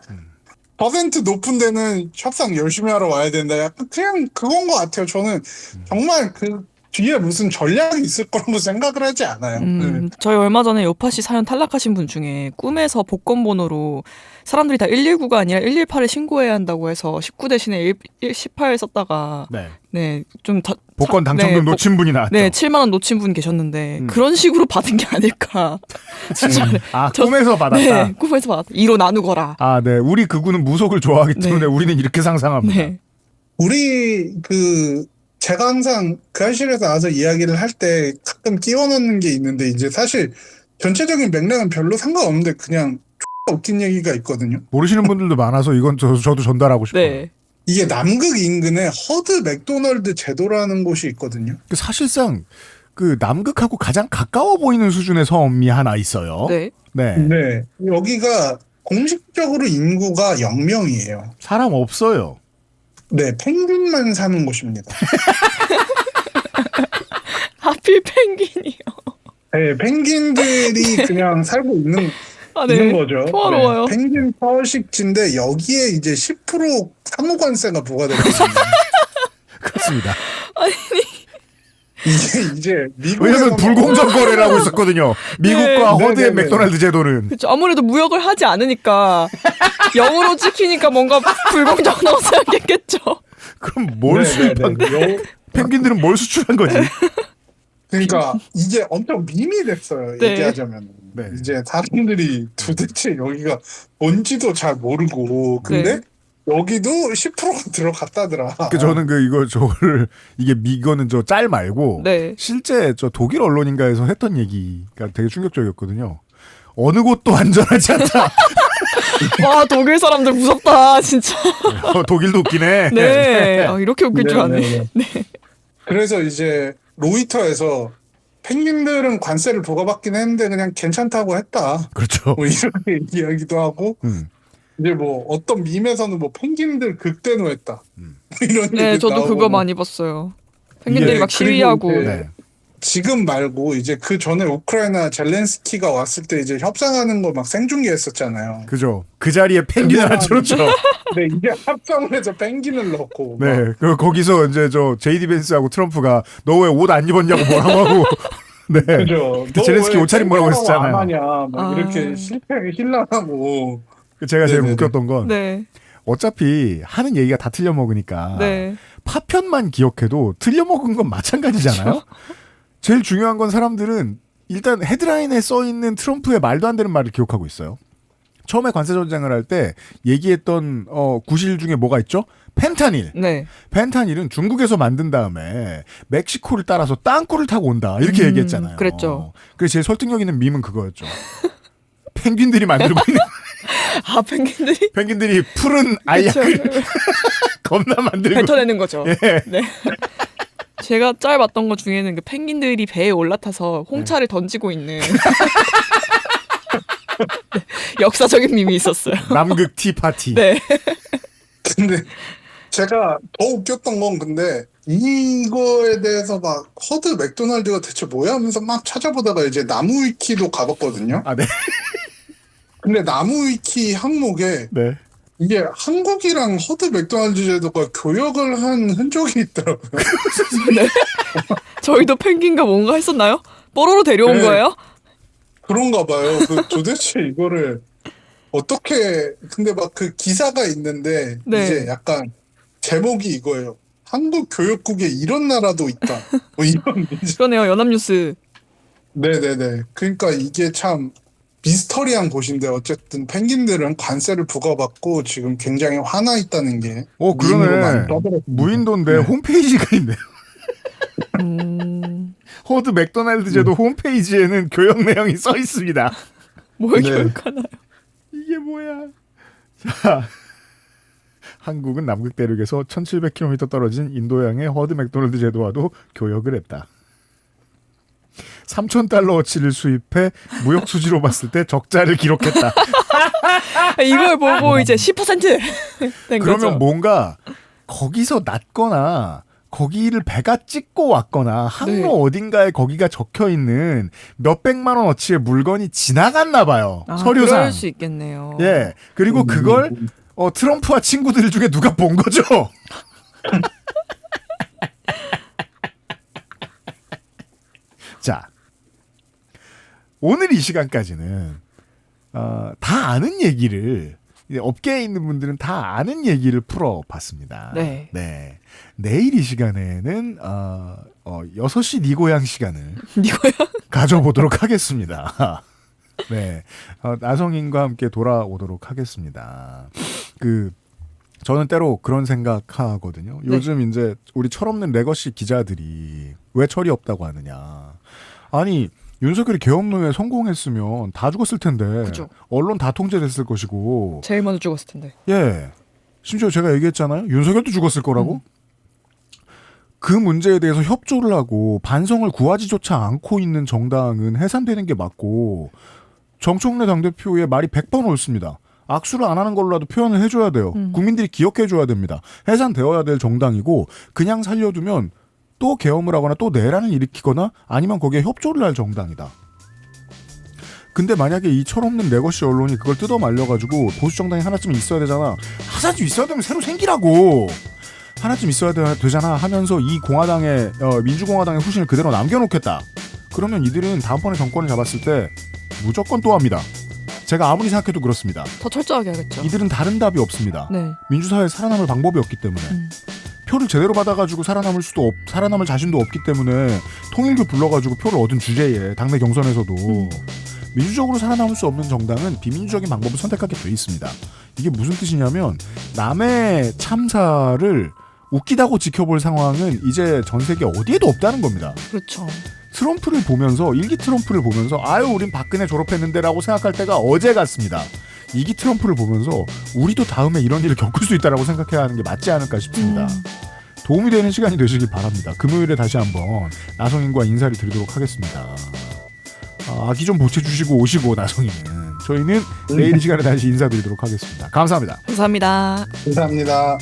퍼센트 높은 데는 협상 열심히 하러 와야 된다. 약간 그냥 그건 것 같아요. 저는 정말 그 뒤에 무슨 전략이 있을 거라고 생각을 하지 않아요. 네. 저희 얼마 전에 요파시 사연 탈락하신 분 중에 꿈에서 복권 번호로 사람들이 다 119가 아니라 118을 신고해야 한다고 해서 19 대신에 18 썼다가 네, 좀 복권 당첨금 놓친 분이 나왔죠. 네, 7만 원 놓친 분 계셨는데 그런 식으로 받은 게 아닐까. 진짜. 꿈에서 받았다. 네, 꿈에서 받았다. 2로 나누거라. 아, 네. 우리 극우는 무속을 좋아하기 때문에 우리는 이렇게 상상합니다. 네. 우리 제가 항상 그 현실에서 나와서 이야기를 할 때 가끔 끼워 넣는 게 있는데 이제 사실 전체적인 맥락은 별로 상관없는데 그냥 웃긴 얘기가 있거든요. 모르시는 분들도 많아서 이건 저도 전달하고 싶어요. 네. 이게 남극 인근에 허드 맥도널드 제도라는 곳이 있거든요. 사실상 그 남극하고 가장 가까워 보이는 수준의 섬이 하나 있어요. 네. 네. 여기가 공식적으로 인구가 0명이에요. 사람 없어요. 네, 펭귄만 사는 곳입니다. 하필 펭귄이요. 네, 펭귄들이 그냥 살고 있는 네. 있는 거죠. 평화로워요. 네, 펭귄 서식지인데 여기에 이제 10% 사무관세가 부과되거든요. 그렇습니다. 이게 이제 왜냐면 불공정 거래를 하고 있었거든요. 미국과 네. 허드의 네네네. 맥도날드 제도는. 그렇죠. 아무래도 무역을 하지 않으니까 영으로 찍히니까 뭔가 불공정하다고 생각했겠죠. 그럼 뭘 수입한 펭귄들은 뭘 수출한 거지? 그러니까 이게 엄청 밈이 됐어요. 네. 얘기하자면 네. 이제 사람들이 도대체 여기가 뭔지도 잘 모르고 근데 여기도 10%가 들어갔다더라. 저는 이거는 저 짤 말고 네. 실제 저 독일 언론인가에서 했던 얘기가 되게 충격적이었거든요. 어느 곳도 안전하지 않다. 와, 독일 사람들 무섭다, 진짜. 독일도 웃기네. 네. 이렇게 웃길 줄 아네. 네. 그래서 이제 로이터에서 펭귄들은 관세를 부과받긴 했는데 그냥 괜찮다고 했다. 그렇죠. 뭐 이렇게 이야기도 하고 이제 뭐 어떤 밈에서는 뭐 펭귄들 극대노했다. 이런 네, 얘기도 저도 나오고. 그거 많이 봤어요. 펭귄들이 네, 막 시위하고. 그리고 이제 지금 말고 이제 그 전에 우크라이나 젤렌스키가 왔을 때 이제 협상하는 거 막 생중계했었잖아요. 그죠. 그 자리에 펭귄을 앉혀놓죠. 네, 이게 합성을 해서 펭귄을 넣고. 네. 거기서 이제 저 제이디 벤스하고 트럼프가 너 왜 옷 안 입었냐고 뭐라고 하고. 네. 그죠. 그때 젤렌스키 옷차림 뭐라고 했었잖아요. 안 하냐, 막 이렇게 실패 힐난하고. 제가 제일 네네네. 웃겼던 건 네. 어차피 하는 얘기가 다 틀려먹으니까 네. 파편만 기억해도 틀려먹은 건 마찬가지잖아요. 제일 중요한 건 사람들은 일단 헤드라인에 써있는 트럼프의 말도 안 되는 말을 기억하고 있어요. 처음에 관세 전쟁을 할 때 얘기했던 구실 중에 뭐가 있죠? 펜타닐. 네. 펜타닐은 중국에서 만든 다음에 멕시코를 따라서 땅굴을 타고 온다. 이렇게 얘기했잖아요. 그랬죠. 그래서 제일 설득력 있는 밈은 그거였죠. 펭귄들이 만들고 있는 아, 펭귄들이 펭귄들이 푸른 알약을 겁나 만들고 뱉어내는 거죠. 예. 네. 제가 짤 봤던 것 중에는 그 펭귄들이 배에 올라타서 홍차를 던지고 있는 네, 역사적인 밈이 있었어요. 남극 티파티. 네. 근데 제가 더 웃겼던 건 근데 이거에 대해서 막 허드 맥도날드가 대체 뭐야 하면서 막 찾아보다가 이제 나무위키도 가봤거든요. 아, 네. 근데 나무위키 항목에 네. 이게 한국이랑 허드 맥도날드 제도가 교역을 한 흔적이 있더라고요. 네. 저희도 펭귄과 뭔가 했었나요? 뽀로로 데려온 네. 거예요? 그런가 봐요. 도대체 이거를 어떻게 근데 막 그 기사가 있는데 네. 이제 약간 제목이 이거예요. 한국 교육국에 이런 나라도 있다. 뭐 이런 이제 그러네요. 연합뉴스. 네네네. 그러니까 이게 참 미스터리한 곳인데 어쨌든 펭귄들은 관세를 부과받고 지금 굉장히 화나 있다는 게 밈으로 많이 그러네. 떠들었습니다. 무인도인데 네. 홈페이지가 있네요. 호드 맥도날드 제도 홈페이지에는 교역 내용이 써 있습니다. 뭘 네. 교육하나요? 이게 뭐야? 자, 한국은 남극 대륙에서 1700km 떨어진 인도양의 허드 맥도날드 제도와도 교역을 했다. 3,000달러어치를 수입해 무역 수지로 봤을 때 적자를 기록했다. 이걸 보고 이제 10%된 그러면 거죠. 뭔가 거기서 났거나 거기를 배가 찍고 왔거나 항로 네. 어딘가에 거기가 적혀 있는 몇백만 원어치의 물건이 지나갔나 봐요. 아, 서류상. 그럴 수 있겠네요. 예. 그리고 그걸 트럼프와 친구들 중에 누가 본 거죠. 자, 오늘 이 시간까지는 다 아는 얘기를 이제 업계에 있는 분들은 다 아는 얘기를 풀어봤습니다. 네. 네. 내일 이 시간에는 6시 니 고향 시간을 이거요? 가져보도록 하겠습니다. 네. 나성인과 함께 돌아오도록 하겠습니다. 저는 때로 그런 생각하거든요. 네. 요즘 이제 우리 철없는 레거시 기자들이 왜 철이 없다고 하느냐. 아니, 윤석열이 계엄론에 성공했으면 다 죽었을 텐데. 그죠. 언론 다 통제됐을 것이고. 제일 먼저 죽었을 텐데. 예. 심지어 제가 얘기했잖아요. 윤석열도 죽었을 거라고. 그 문제에 대해서 협조를 하고 반성을 구하지조차 않고 있는 정당은 해산되는 게 맞고 정청래 당대표의 말이 100번 옳습니다. 악수를 안 하는 걸로라도 표현을 해줘야 돼요. 국민들이 기억해줘야 됩니다. 해산되어야 될 정당이고 그냥 살려두면 또 계엄을 하거나 또 내란을 일으키거나 아니면 거기에 협조를 할 정당이다. 근데 만약에 이 철없는 레거시 언론이 그걸 뜯어 말려가지고 보수 정당이 하나쯤 있어야 되잖아. 하나쯤 있어야 되면 새로 생기라고. 하나쯤 있어야 되잖아 하면서 이 공화당의 민주공화당의 후신을 그대로 남겨놓겠다. 그러면 이들은 다음번에 정권을 잡았을 때 무조건 또 합니다. 제가 아무리 생각해도 그렇습니다. 더 철저하게 하겠죠. 이들은 다른 답이 없습니다. 네. 민주사회에 살아남을 방법이 없기 때문에 표를 제대로 받아가지고 살아남을 자신도 없기 때문에 통일교 불러가지고 표를 얻은 주제에 당내 경선에서도 민주적으로 살아남을 수 없는 정당은 비민주적인 방법을 선택하게 돼 있습니다. 이게 무슨 뜻이냐면 남의 참사를 웃기다고 지켜볼 상황은 이제 전 세계 어디에도 없다는 겁니다. 그렇죠. 트럼프를 보면서 일기 트럼프를 보면서 아유 우린 박근혜 졸업했는데라고 생각할 때가 어제 같습니다. 2기 트럼프를 보면서 우리도 다음에 이런 일을 겪을 수 있다라고 생각해야 하는 게 맞지 않을까 싶습니다. 도움이 되는 시간이 되시길 바랍니다. 금요일에 다시 한번 나성인과 인사를 드리도록 하겠습니다. 아기 좀 보채주시고 오시고 나성인은 저희는 내일 이 시간에 다시 인사드리도록 하겠습니다. 감사합니다. 감사합니다. 감사합니다.